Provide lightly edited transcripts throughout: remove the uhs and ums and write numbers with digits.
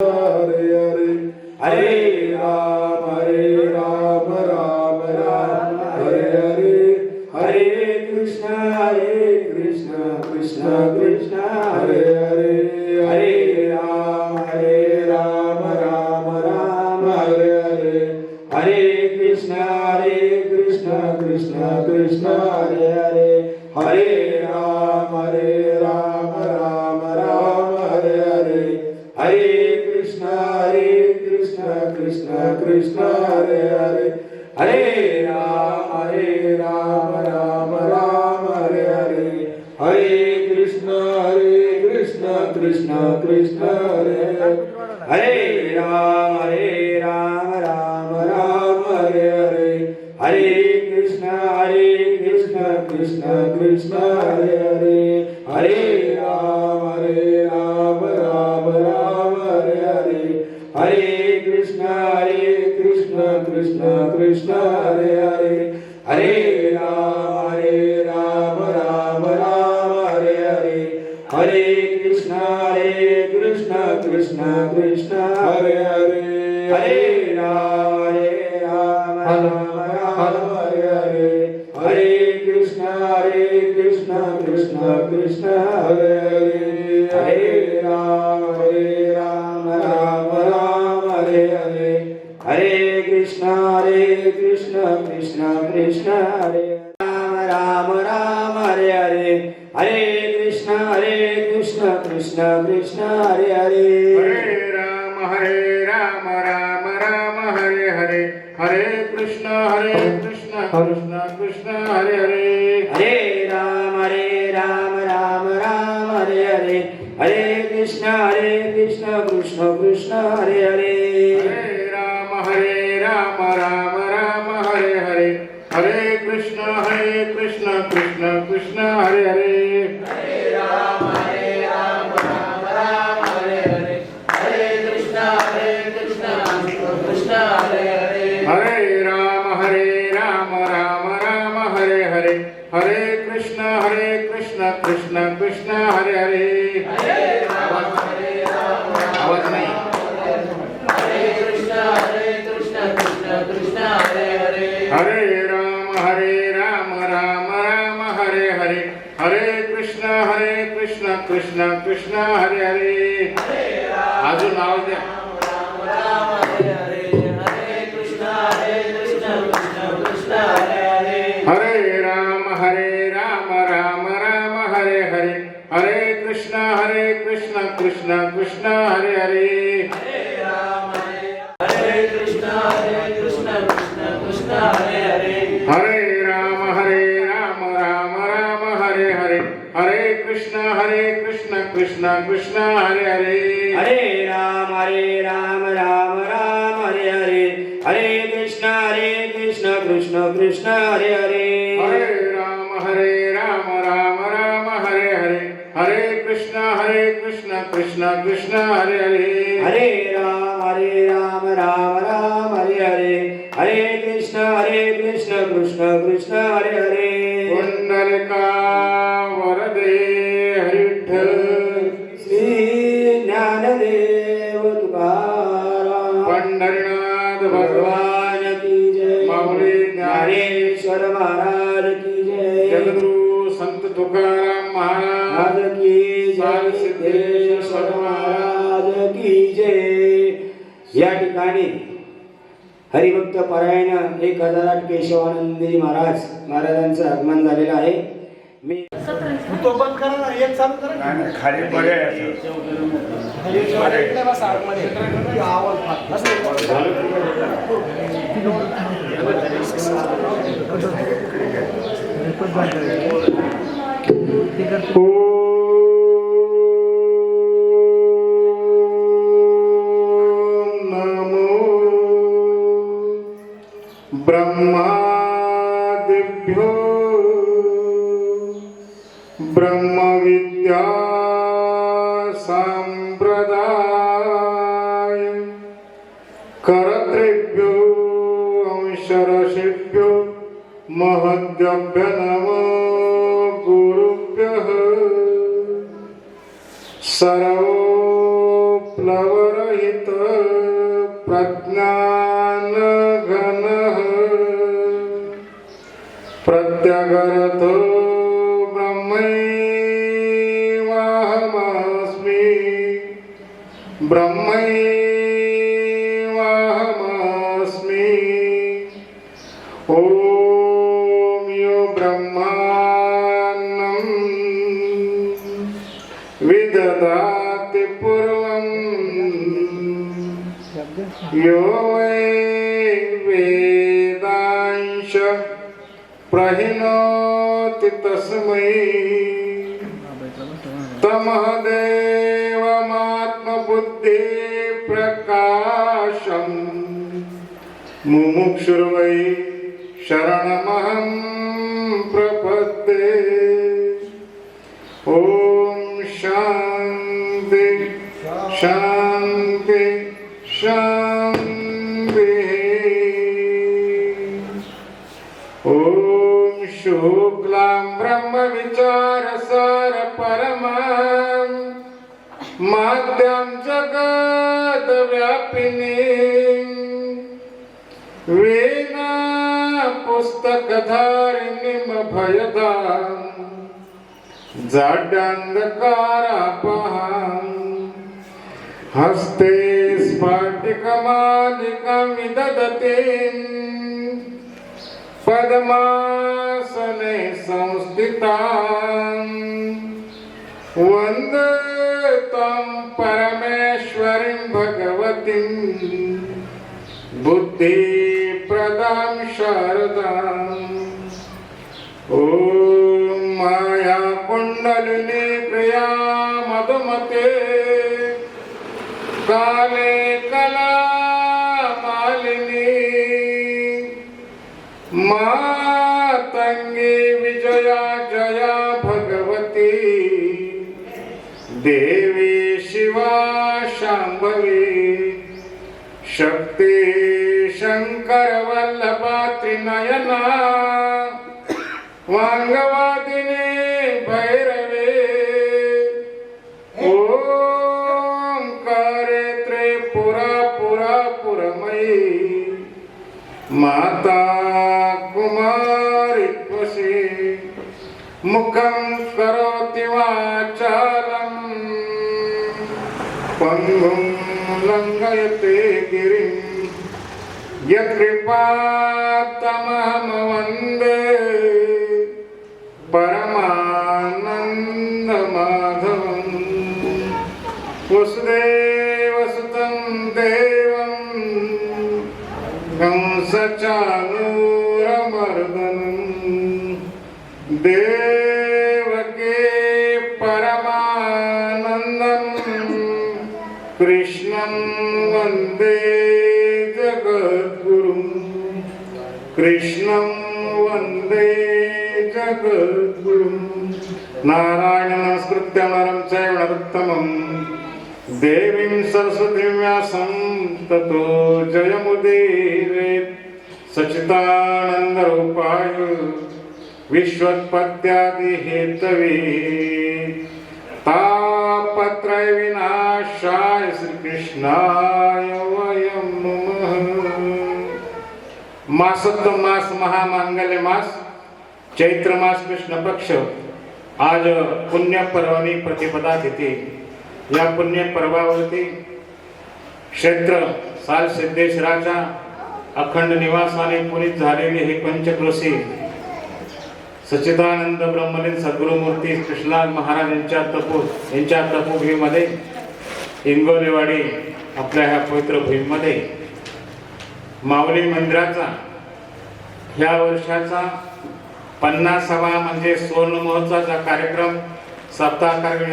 हरे हरे हरे राम राम राम हरे हरे हरे कृष्ण कृष्ण कृष्ण हरे हरे हरे राम राम राम हरे हरे हरे कृष्ण कृष्ण कृष्ण हरे हरे हरे राम राम राम हरे हरे हरे कृष्ण कृष्ण कृष्ण हरे हरे हरे राम राम राम हरे हरे हरे कृष्ण कृष्ण कृष्ण हरे हरे हरे राम राम राम हरे हरे हरे कृष्ण कृष्ण कृष्ण हरे हरे हरे राम राम राम हरे हरे हरे कृष्ण कृष्ण कृष्ण हरे हरे हरे राम राम राम हरे हरे हरे कृष्ण कृष्ण कृष्ण हरे हरे हरे राम राम हरे हरे हरे कृष्ण कृष्ण कृष्ण हरे हरे हरे राम राम राम हरे हरे हरे कृष्ण कृष्ण कृष्ण हरे राम राम हरे हरे हरे कृष्ण कृष्ण कृष्ण हरे हरे हरे राम राम राम हरे हरे हरे कृष्ण कृष्ण कृष्ण हरे हरे हरे राम राम हरे हरे हरे कृष्ण कृष्ण कृष्ण हरे हरे हरे राम राम हरे हरे हरे कृष्ण कृष्ण कृष्ण हरे हरे हरे राम राम हरे हरे हरे कृष्ण कृष्ण कृष्ण हरे हरे हरे राम राम हरे हरे हरे कृष्ण कृष्ण कृष्ण हरे हरे आवाज नाही हरे कृष्ण कृष्ण कृष्ण हरे हरे हरे राम राम हरे हरे हरे कृष्ण कृष्ण कृष्ण हरे हरे अजून आवाज द्या हरे राम राम हरे हरे हरे कृष्ण कृष्ण कृष्ण हरे हरे हरे कृष्ण कृष्ण कृष्ण हरे हरे हरे राम राम हरे हरे हरे कृष्ण कृष्ण कृष्ण हरे हरे हरे राम राम हरे हरे हरे कृष्ण कृष्ण कृष्ण हरे हरे हरे राम राम हरे हरे हरे कृष्ण कृष्ण कृष्ण हरे हरे हरे राम राम हरे हरे हरे कृष्ण कृष्ण कृष्ण हरे हरे पुंडलिका वरदे विठ्ठल श्री ज्ञानदेव तुकाराम पंढरीनाथ भगवान भगवान की जय माऊली ज्ञानेश्वर महाराज की जय जगद्गुरु संत तुकाराम महाराज महाराज की जय सिद्धेश्वर महाराज की जय या ठिकाणी हरिभक्त परायण 1008 केशवानंदी महाराजांचं आगमन झालेलं आहे. मी तो बंद करा ना, एक चालू करा. नाही खाली पर्याय ब्रह्मादिभ्यो ब्रह्मविद्या संप्रदाय कर्तृभ्यो अंशरसिभ्यो महद्भ्यो नमो गुरुभ्यः सर्वोपरि प्लवरहित प्रज्ञान घन प्रत्यगरथो ब्रह्मैवाहमस्मि ब्रह्मैवाहमस्मि ॐ यो ब्रह्मान्नं विदधाति पूर्वं यो वै वेदांश प्रहिणोति तस्मै तमहदेवमात्मबुद्धि प्रकाशं मुमुक्षुर्वै शरणमहं प्रपद्ये ॐ शान्ति शान्ति शान्तिः ॐ शुक्लां ब्रह्मविचारसार परमां माद्यां जगद्व्यापिनीं वीणा पुस्तकधारिणीं अभयदां जाड्यान्धकारापहां हस्ते स्फटिकमालिकां विदधतीं पद्मासने संस्थितां वन्दे तं परमेश्वरीं भगवतीं बुद्धिप्रदां शारदाम् ॐ माया कुण्डलिनी प्रिया मधुमते काले कला मालिनी मातंगी विजया जया भगवती देवी शिवा शांभवी शक्ति शंकर वल्लभा त्रिनयना वांगवादिनी भैरवे ओंकारे त्रिपुरा पुरा पुरमयी माता कुमारी त्वसि मुखं करोति वाचालं पङ्गुं लङ्घयते गिरिं यत्कृपातमहं वन्दे परमानन्दमाधवं वसुदेवसुतं देवं कंसचाणूरमर्दनं देवके परमानन्दं कृष्णं वन्दे जगद्गुरुं कृष्णं वन्दे जगद्गुरुं नारायणं नमस्कृत्य नरं चैव नरोत्तमं देवीं सरस्वतीं व्यासं ततो जयमुदीरयेत् सच्चिदानन्दरूपाय विश्वोत्पत्त्यादिहेतवे तापत्रय विनाशाय श्रीकृष्णाय वयं नमः। मासोत्तम मास महामांगल्य मास चैत्र मास कृष्ण पक्ष आज पुण्य पर्वणी प्रतिपदा तिथी। या पुण्य पर्वावरती क्षेत्र साल सिद्धेश्वराच्या अखंड निवासाने पुनीत झालेले हे पंचक्रोशी सच्चिदानंद ब्रह्मलीन सद्गुरुमूर्ती कृष्णराज महाराज यांच्या तपोभूमीमध्ये इंगोलेवाडी आपल्या ह्या पवित्र भूमीमध्ये माऊली मंदिराचा ह्या वर्षाचा 50वा म्हणजे स्वर्ण महोत्सवाचा कार्यक्रम सप्ताह कार्यक्रम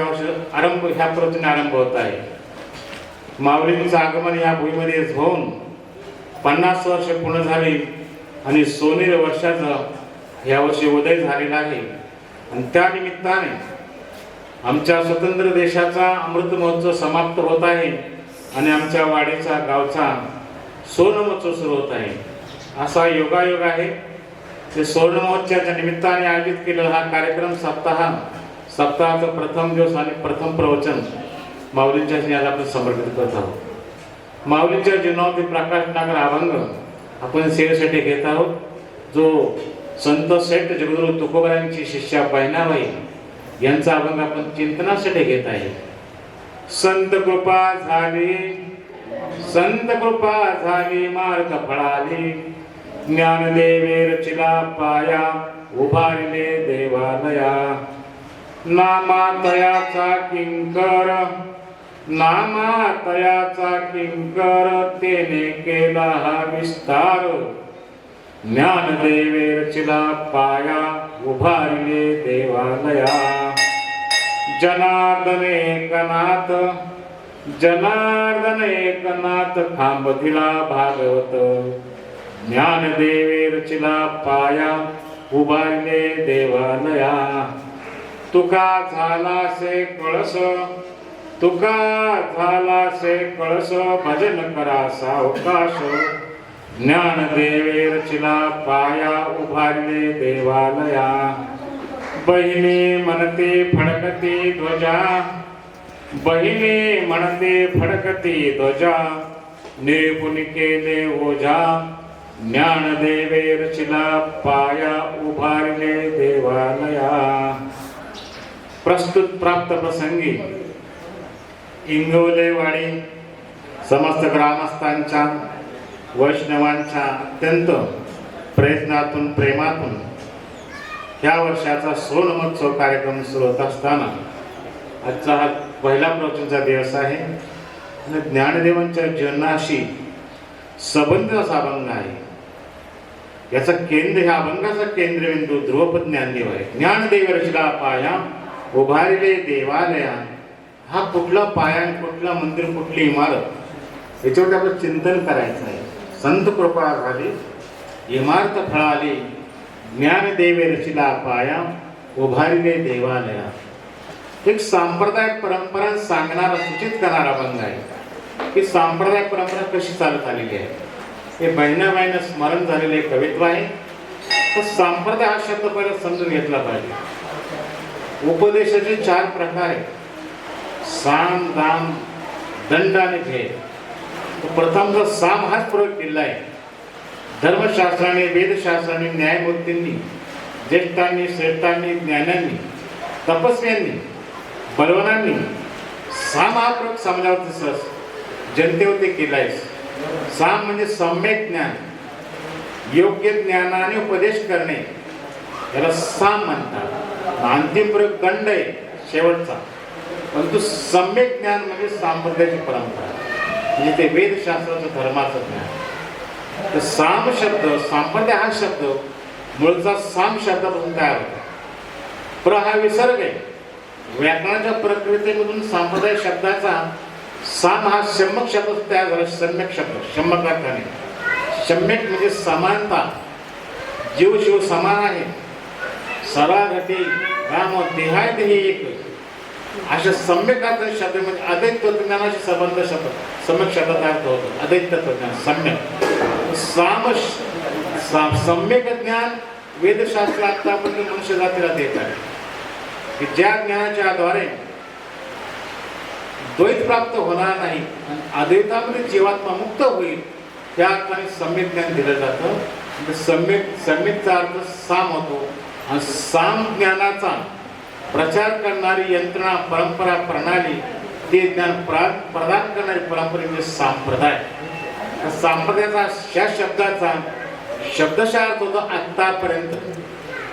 ह्या प्रवचने आरंभ होत आहे। माऊलींचं आगमन या भूमीमध्ये होऊन 50 वर्ष पूर्ण झाली आणि सोनेरी वर्षाचा यावर्षी उदय झालेला आहे आणि त्या निमित्ताने आमच्या स्वतंत्र देशाचा अमृत महोत्सव समाप्त होत आहे आणि आमच्या वाडीचा गावचा स्वर्ण महोत्सव सुरू होत आहे। असा योगायोग आहे। ते स्वर्ण महोत्सवाच्या निमित्ताने आयोजित केलेला हा कार्यक्रम सप्ताहाचा प्रथम दिवस आणि प्रथम प्रवचन माऊलींच्या स्नेहाला आपण समर्पित करत आहोत. माऊलींच्या जीवनावरती प्रकाश नागर अभंग आपण सेवेसाठी घेत आहोत, जो संत सेठ जगद्गुरु तुकोबारायांची शिष्या बहिणाबाई यांचा अभंग आपण चिंतनासाठी घेत आहे. संत कृपा झाली मार्ग फळाली, ज्ञानदेवे रचिला पाया उभारले देवालया. नामातयाचा किंकर तेने केला हा विस्तार. ज्ञानदेवे रचिला पाया उभारले देवालया. जनार्दन एकनाथ खांब दिला भागवत. ज्ञानदेवे रचिला पाया उभारले देवालया. तुका झाला से कळस भजन करा सावकाश. ज्ञानदेवे रचिला पाया उभारले देवालया. बहिणी म्हणते फडकती ध्वजा, निपुण केले ओझा. ज्ञानदेवे रचिला पाया उभारले देवालया. प्रस्तुत प्राप्त प्रसंगी इंगोलेवाडी समस्त ग्रामस्थांच्या वैष्णवांच्या अत्यंत प्रयत्नातून प्रेमातून ह्या वर्षाचा सोनमहोत्सव कार्यक्रम सुरू होत असताना आजचा हा पहिला प्रवचनाचा दिवस आहे आणि ज्ञानदेवांच्या जीवनाशी संबंधित असा अभंग आहे. याचा केंद्र, ह्या अभंगाचा केंद्रबिंदू ध्रुवपद ज्ञानदेव आहे. ज्ञानदेव रचिला पाया उभारले देवालया. हा कुठला पाया, कुठला मंदिर, कुठली इमारत, याच्यावर आपलं चिंतन करायचं आहे. संत कृपा झाली, इमारत फळाली, ज्ञानदेवे रचिला पाया उभारले देवालया. एक सांप्रदाय परंपरा सांगणारा, सूचित करणारा अभंग आहे की सांप्रदाय परंपरा कशी चालत आलेली आहे. हे बहिणाबाईंना स्मरण झालेले कवित्व आहे. तर सांप्रदाय हा शब्द पहिला समजून घेतला पाहिजे. उपदेशाचे 4 प्रकार आहेत: साम, दाम, दंड आणि भेद. प्रथम जो साम हाच प्रयोग केला आहे. धर्मशास्त्राने, वेदशास्त्राने, न्यायमूर्तींनी, ज्येष्ठांनी, श्रेष्ठांनी, ज्ञानांनी, तपस्व्यांनी, बलवानांनी साम हा प्रयोग समाजावरती जनतेवरती केलाय. साम म्हणजे सम्यक ज्ञान, योग्य ज्ञानाने उपदेश करणे, याला साम म्हणतात. अंतिम प्रयोग दंड आहे शेवटचा. परंतु सम्यक ज्ञान म्हणजे संप्रदायाची परंपरा, म्हणजे ते वेदशास्त्राचं, धर्माचं ज्ञान. तर साम शब्द, संप्रदाय हा शब्द मूळचा साम शब्दापासून तयार होता. प्र हा विसर्ग आहे. व्याकरणाच्या प्रक्रियेमधून संप्रदाय शब्दाचा साम हा सम्यक शब्द तयार झाला. सम्यक शब्द, सम्यक अर्थाने. सम्यक म्हणजे समानता, जीव शिव समान आहे, सरागती राम देहाय देही एक, अशा सम्यक अर्थ शब्द म्हणजे अद्वैत तत्वज्ञानाशी संबंध शब्द सम्यक शब्दाचा अर्थ होतो. अद्वैत तत्वज्ञान सम्यक. सम्यक ज्ञान वेदशास्त्र आतापर्यंत मनुष्य जातीला देत आहे की ज्या ज्ञानाच्या आधारे द्वैत प्राप्त होणार नाही आणि अद्वैतामध्ये जीवात्मा मुक्त होईल, त्या अर्थाने सम्यक ज्ञान दिलं जातं. सम्यकचा अर्थ साम होतो आणि साम ज्ञानाचा प्रचार करणारी यंत्रणा, परंपरा, प्रणाली, ते ज्ञान प्रदान करणारी परंपरा म्हणजे संप्रदाय. संप्रदायाचा ह्या शब्दाचा शब्दशः अर्थ होतो आतापर्यंत,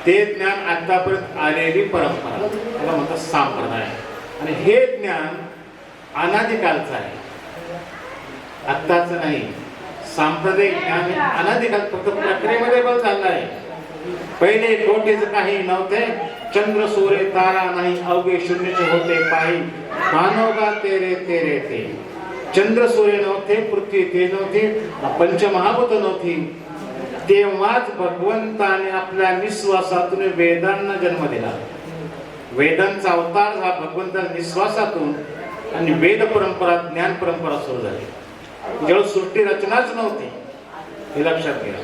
ते ज्ञान आतापर्यंत आलेली परंपरा, त्याला म्हणतात संप्रदाय. आणि हे ज्ञान अनादिकालचं आहे, आत्ताचं नाही. सांप्रदायिक ज्ञान अनादिकाल, फक्त प्रक्रियेमध्ये बदल झाला आहे. पहिले कोटीच काही नव्हते, चंद्र सूर्य तारा नाही, अवघे शून्यचे होते पायी, मानवगा तेरे तेरे ते. चंद्र सूर्य नव्हते, पृथ्वी तेज नव्हती, पंचमहाभूत नव्हती. तेव्हाच भगवंताने आपल्या निश्वासातून वेदांना जन्म दिला. वेदांचा अवतार हा भगवंताच्या निश्वासातून आणि वेद परंपरा, ज्ञान परंपरा सुरू झाली. जेव्हा सृष्टी रचनाच नव्हती, हे लक्षात घ्या.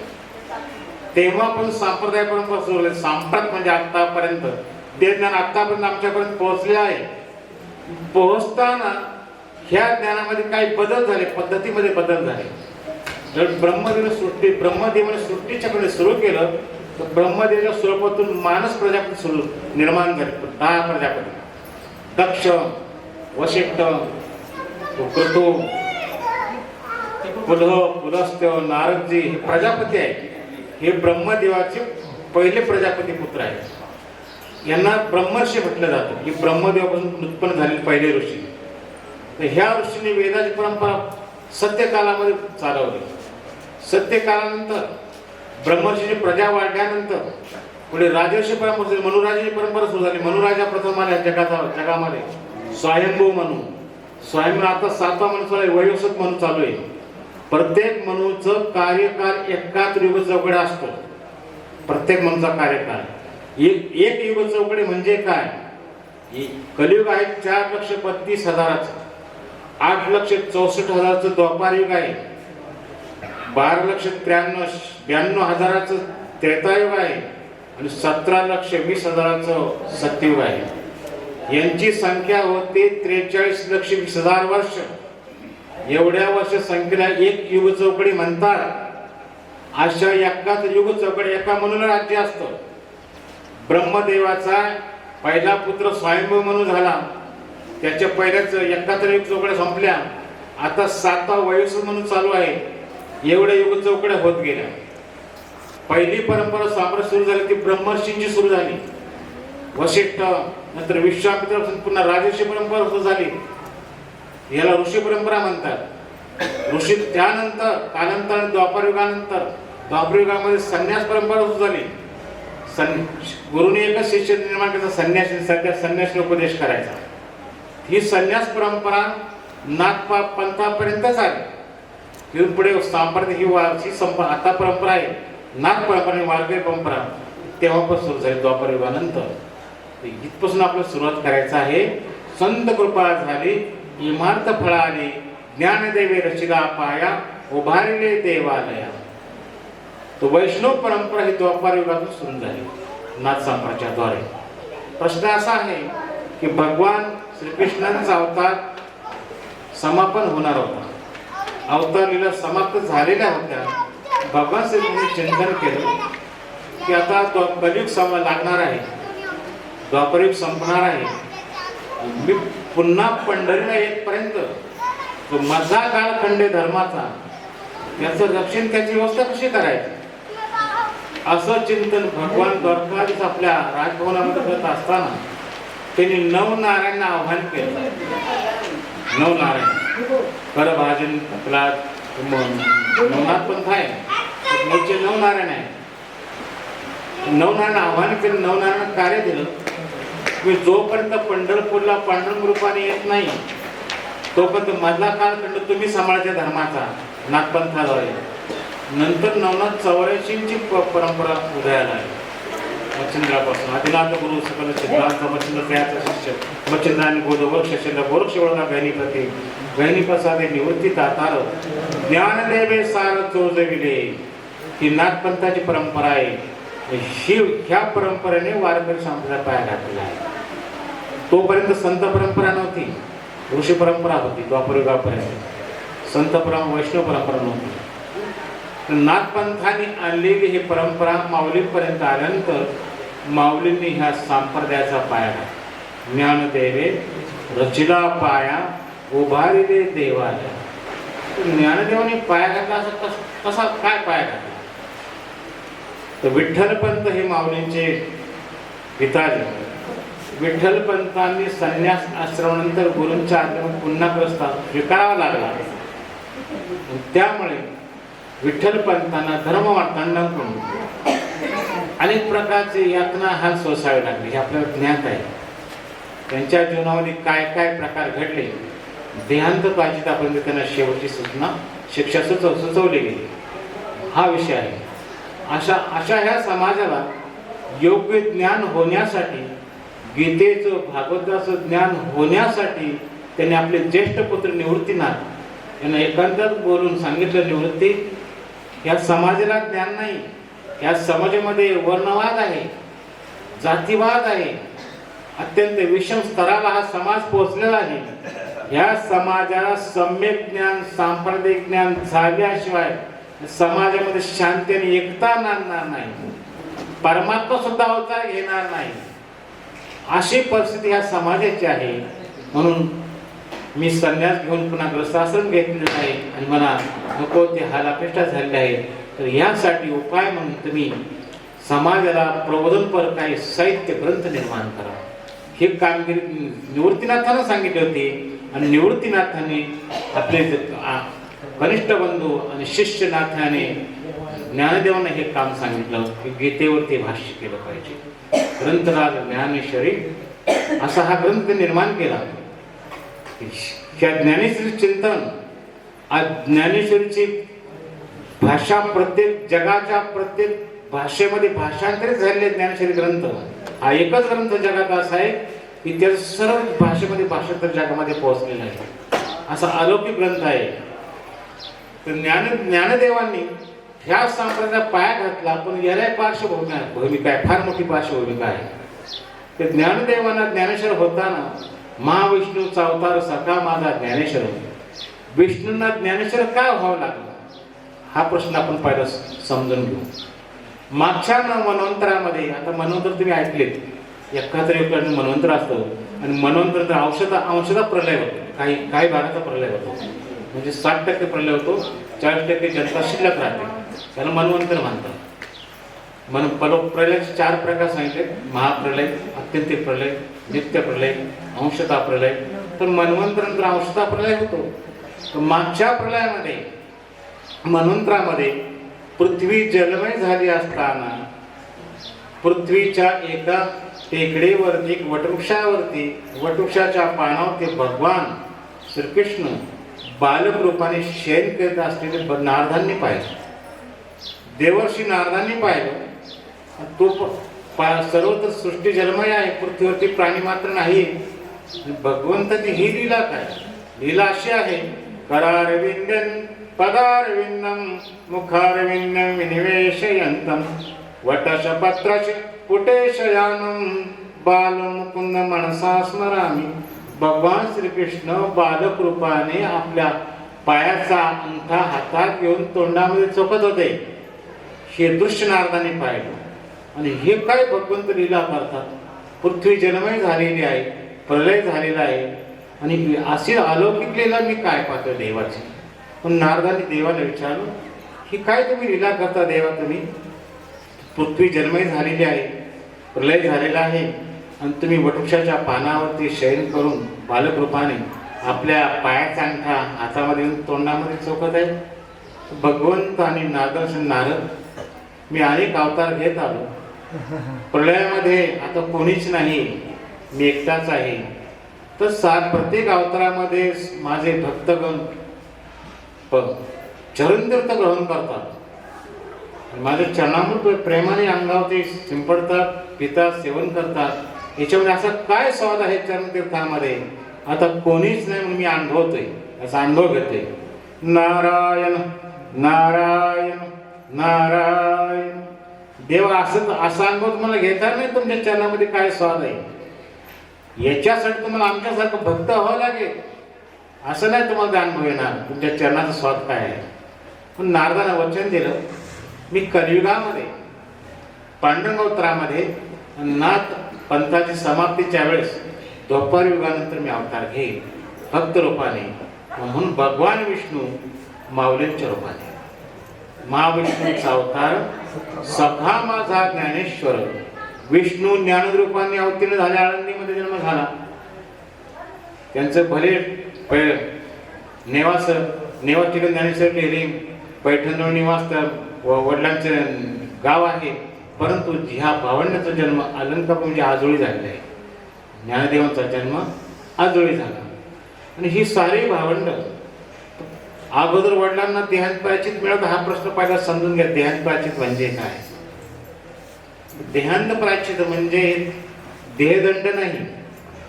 तेव्हा पण संप्रदाय परंपरा सुरू झाली. सांप्रत म्हणजे आतापर्यंत, ते ज्ञान आतापर्यंत आमच्यापर्यंत पोहोचले आहे. पोहोचताना ह्या ज्ञानामध्ये काही बदल झाले, पद्धतीमध्ये बदल झाले. जर ब्रह्मदेवाने सृष्टीच्याकडे सुरू केलं तर ब्रह्मदेवाच्या स्वरूपातून मानस प्रजापती सुरू निर्माण झाले. 10 प्रजापती, दक्ष, वशिष्ठ, क्रतू, पुलस्त्य, नारदजी हे प्रजापती आहेत. हे ब्रह्मदेवाचे पहिले प्रजापती पुत्र आहेत. यांना ब्रह्मर्षी म्हटलं जातं. ही ब्रह्मदेवापासून उत्पन्न झालेले पहिले ऋषी. तर ह्या ऋषीने वेदाची परंपरा सत्यकालामध्ये चालवली. सत्यकालानंतर ब्रह्मर्षीची प्रजा वाढल्यानंतर पुढे राजर्षी परंपरा, मनुराजाची परंपरा सुरू झाली. मनुराजा प्रथम आल्या जगामध्ये स्वयंभू मनु. स्वयं आता 7वा मनु चालू आहे, वयोसत मनु चालू आहे. प्रत्येक मनुचं कार्यकाल एकाच युग चौकडे असतो. प्रत्येक मनुचा कार्यकाल एक युग चौकडे म्हणजे काय? कलियुग आहे 4,35,000, 8,64,000 द्वापार युग आहे, 12,93,92,000 त्रेतायुग आहे आणि 17,20,000 सत्ययुग आहे. यांची संख्या होते 43,20,000 वर्ष. एवढ्या वर्ष संख्येला एक युग चौकडी म्हणतात. अशा एकाच युग चौकडी एका मनुला राज्य असतं. ब्रह्मदेवाचा पहिला पुत्र स्वयंभू मनु झाला. त्याच्या पहिल्याच एकाहत्तर युग चौकड्या संपल्या. आता 7वा वयोसत मनु चालू आहे. एवढ्या युग चौकड्या होत गेल्या. पहिली परंपरा साम्राज्य सुरू झाली ती ब्रह्मर्षींची सुरू झाली. वशिष्ठ, नंतर विश्वामित्र, पुन्हा राजर्षी परंपरा सुरू झाली. याला ऋषी परंपरा म्हणतात. ऋषी त्यानंतर कालांतर द्वापार युगामध्ये संन्यास परंपरा सुरू झाली. गुरुने एकच शिष्य निर्माण करायचा, संन्यासी उपदेश करायचा. ही संन्यास परंपरा नाथपंथापर्यंतच आली. तिथून पुढे सांप्रदायिक ही आता परंपरा आहे. नाथ परंपरा, वारकरी परंपरा तेव्हापासून सुरू झाली द्वापार युगानंतर. इथपासून आपल्याला सुरुवात करायचं आहे. संत कृपा झाली, इमारत फळाली, ज्ञानदेवे रचिला पाया, उभारिले देवालया. तो वैष्णव परंपरा ही द्वापार युगातून सुरू झाली नाथ संप्रदायाद्वारे. प्रश्न असा आहे की भगवान श्रीकृष्णांचा अवतार समापन होणार होता. अवतार लीला समाप्त झालेल्या होत्या. भगवान श्रीकृष्णांनी चिंतन केलं की आता कलियुग लागणार आहे, द्वापरयुग संपणार आहे. मी पुन्हा पंढरीला येतपर्यंत जो मधला कालखंड धर्माचा याचं रक्षण, त्याची व्यवस्था कशी करायची, असं चिंतन भगवान द्वारकाधीश आपल्या राजभवनामध्ये करत असताना त्यांनी नवनारायणांना आव्हान केलं. नवनारायण करभाजन नवनाथ पंथ आहे, मूळचे नवनारायण आहे. नवनारायण आव्हान केलं, नवनारायण कार्य दिलं की जोपर्यंत पंढरपूरला पांडुरंग रूपाने येत नाही तोपर्यंत मधला कालखंड तुम्ही सांभाळायच्या धर्माचा नाथपंथाद्वारे. नंतर नवनाथ 84ची परंपरा उदयाला आली. मच्छिंद्रापासून आदिनाथ गुरु सकल सिद्धांत मच्छिंद्र त्याचा शिष्य मच्छिंद्राने गोदवृक्ष शिल्ल गोरक्ष वळगा गहिनीपती गहिनीप्रसादे निवृत्ती तातार ज्ञानदेवे सार चोजविले. ही नाथपंथाची परंपरा आहे. ह्या परंपरेने वारकरी संप्रदाय पाया घातलेला आहे. तोपर्यंत संत परंपरा नव्हती, ऋषी परंपरा होती. द्वापरयुगापर्यंत संत परंपरा, वैष्णव परंपरा नव्हती. नाथपंथाने आणलेली ही परंपरा माऊलीपर्यंत आल्यानंतर माऊलींनी ह्या संप्रदायाचा पाया घातला. ज्ञानदेवे रचिला पाया, उभारिले देवालया. ज्ञानदेवाने पाया घातला. असं कसा काय पाया घातला? तर विठ्ठलपंत हे माऊलींचे पिताजी. विठ्ठलपंतांनी संन्यास आश्रमानंतर गुरूंच्या आज्ञेने पुन्हा प्रस्ताव स्वीकारावा लागला. त्यामुळे विठ्ठलपंतांना धर्म वाटतांकडून अनेक प्रकारचे यातना हाल सोसावे लागले. हे आपल्याला ज्ञात आहे. त्यांच्या जीवनामध्ये काय काय प्रकार घडले, देहांत पाहिजे त्यांना शेवटची सूचना शिक्षा सुचवली गेली. हा विषय आहे. अशा ह्या समाजाला योग्य ज्ञान होण्यासाठी, गीतेचं भागवताचं ज्ञान होण्यासाठी त्यांनी आपले ज्येष्ठ पुत्र निवृत्तीनाथ यांना एकांतात बोलून सांगितलं, निवृत्ती, या समाजाला ज्ञान नाही. या समाजामध्ये वर्णवाद आहे, जातीवाद आहे. अत्यंत विषम स्तराला हा समाज पोहोचलेला आहे. ह्या समाजाला सम्यक ज्ञान सांप्रदायिक ज्ञान झाल्याशिवाय समाजामध्ये शांती आणि एकता नांदणार नाही, परमात्मा सुद्धा अवतार घेणार नाही, अशी परिस्थिती ह्या समाजाची आहे. म्हणून मी संन्यास घेऊन पुन्हा ग्रस्ताश्रम घेतलेला आहे आणि मला नको ते हालापेष्टा झालेले आहे. तर यासाठी उपाय म्हणून तुम्ही समाजाला प्रबोधनपर काही साहित्य ग्रंथ निर्माण करा. हे कामगिरी निवृत्तीनाथानं सांगितले होते आणि निवृत्तीनाथांनी आपले कनिष्ठ बंधू आणि शिष्यनाथाने ज्ञानदेवाने हे काम सांगितलं की गीतेवरती भाष्य केलं पाहिजे. ग्रंथराज ज्ञानेश्वरी असा हा ग्रंथ निर्माण केला. त्या ज्ञानेश्वरी चिंतन आज ज्ञानेश्वरीची भाषा प्रत्येक जगाच्या प्रत्येक भाषेमध्ये भाषांतरित झालेले ज्ञानेश्वरी ग्रंथ हा एकच ग्रंथ जगात असा आहे की त्या सर्व भाषेमध्ये भाषांतर जगामध्ये पोहोचलेला आहे. असा अलौकिक ग्रंथ आहे. तर ज्ञानदेवांनी ह्या संप्रदायात पाया घातला, पण याला पार्श्वभूमिका आहे, फार मोठी पार्श्वभूमिका आहे. ते ज्ञानदेवांना ज्ञानेश्वर होताना महाविष्णूचा अवतार सखा माझा ज्ञानेश्वर, विष्णूंना ज्ञानेश्वर काय व्हावं लागलं हा प्रश्न आपण पहिला समजून घेऊ. मागच्या मन्वंतरामध्ये, आता मन्वंतर तुम्ही ऐकलेत, एकाहत्तर युगाने मन्वंतर असतं आणि मन्वंतर अंशतः प्रलय होतो, काही भागाचा प्रलय होतो, म्हणजे 60% प्रलय होतो, 40% जनता शिल्लक राहते, त्याला मन्वंतर म्हणतात. म्हणून प्रलयाचे 4 प्रकार सांगितले: महाप्रलय, आत्यंतिक प्रलय, नित्य प्रलय, अंशतः प्रलय. तर मन्वंतरानंतर अंशतः प्रलय होतो. तर मागच्या प्रलयामध्ये मन्वंतरामध्ये पृथ्वी जलमय झाली असताना पृथ्वीच्या एका टेकडीवरती, एक वटवृक्षावरती, वटवृक्षाच्या पानावरती भगवान श्रीकृष्ण बालक रूपाने शयन करीत असलेले नारदांनी पाहिलं. देवर्षी नारदांनी पाहिलं. तो सर्वत्र सृष्टी जलमय आहे, पृथ्वीवरती प्राणी मात्र नाही. भगवंताची ही लीला काय? लीला अशी आहे: करारविंदन पदारविंदम मुखारविंदम विनिवेशयंतम वटशपत्रश पुटेशयानम बालमुकुंद मनसा स्मरामी. भगवान श्रीकृष्ण बालक रूपाने आपल्या पायाचा अंगठा हातात घेऊन तोंडामध्ये चोखत होते. हे दृश्य नारदांनी पाहिलं. आणि हे काय भगवंत लीला करतात? पृथ्वी जलमय झालेली आहे, प्रलय झालेला आहे, आणि अशी अलौकिक लीला मी काय पाहतो देवाची. पण नारदांनी देवाला विचारलं, ही काय तुम्ही लीला करता देवा? तुम्ही पृथ्वी जलमय झालेली आहे, प्रलय झालेला आहे, आणि तुम्ही वटवृक्षाच्या पानावरती शयन करून बालक रूपाने आपल्या पायाचा अंगठा हातामध्ये तोंडामध्ये चोखत आहे. भगवंत आणि नारद, मी अनेक अवतार घेत आलो, प्रलयामध्ये आता कोणीच नाही, मी एकटाच आहे. तर प्रत्येक अवतारामध्ये माझे भक्तगण चरणतीर्थ ग्रहण करतात, माझ्या चरणामृत प्रेमाने अंगावरती शिंपडतात, पितात, सेवन करतात. याच्यामध्ये असा काय स्वाद आहे चरणतीर्थामध्ये? आता कोणीच नाही म्हणून मी अनुभवतोय, असा अनुभव घेतोय. नारायण नारायण नारायण. देव असं अनुभव तुम्हाला घेता नाही. तुमच्या चरणामध्ये काय स्वाद आहे याच्यासाठी तुम्हाला आमच्यासारखं भक्त व्हावं लागेल, असं नाही तुम्हाला अनुभव येणार तुमच्या चरणाचा स्वाद काय आहे. पण नारदांना वचन दिलं, मी कलियुगामध्ये पांडुरंगावतारामध्ये नाथ पंथाची समाप्तीच्या वेळेस द्वापर युगानंतर मी अवतार घेईन भक्त रूपाने. म्हणून भगवान विष्णू माऊलींच्या रूपाने, महाविष्णूचा अवतार सखा माझा ज्ञानेश्वर. विष्णू ज्ञानरूपाने अवतीर्ण झाले, आळंदीमध्ये जन्म झाला. त्यांचं भले नेवास ठिकाण ज्ञानेश्वर लिहिली, पैठणजवळ निवास वडिलांचं गाव आहे. परंतु ह्या भावंडाचा जन्म अलंकापूर म्हणजे आजोळी झालेला आहे. ज्ञानदेवांचा जन्म आजोळी झाला. आणि ही सारी भावंड अगोदर वडिलांना देहांत प्रायचित मिळत, हा प्रश्न पहिला समजून घ्या. देहांत प्रायचित म्हणजे काय? देहांत प्रायचित म्हणजे देहदंड नाही,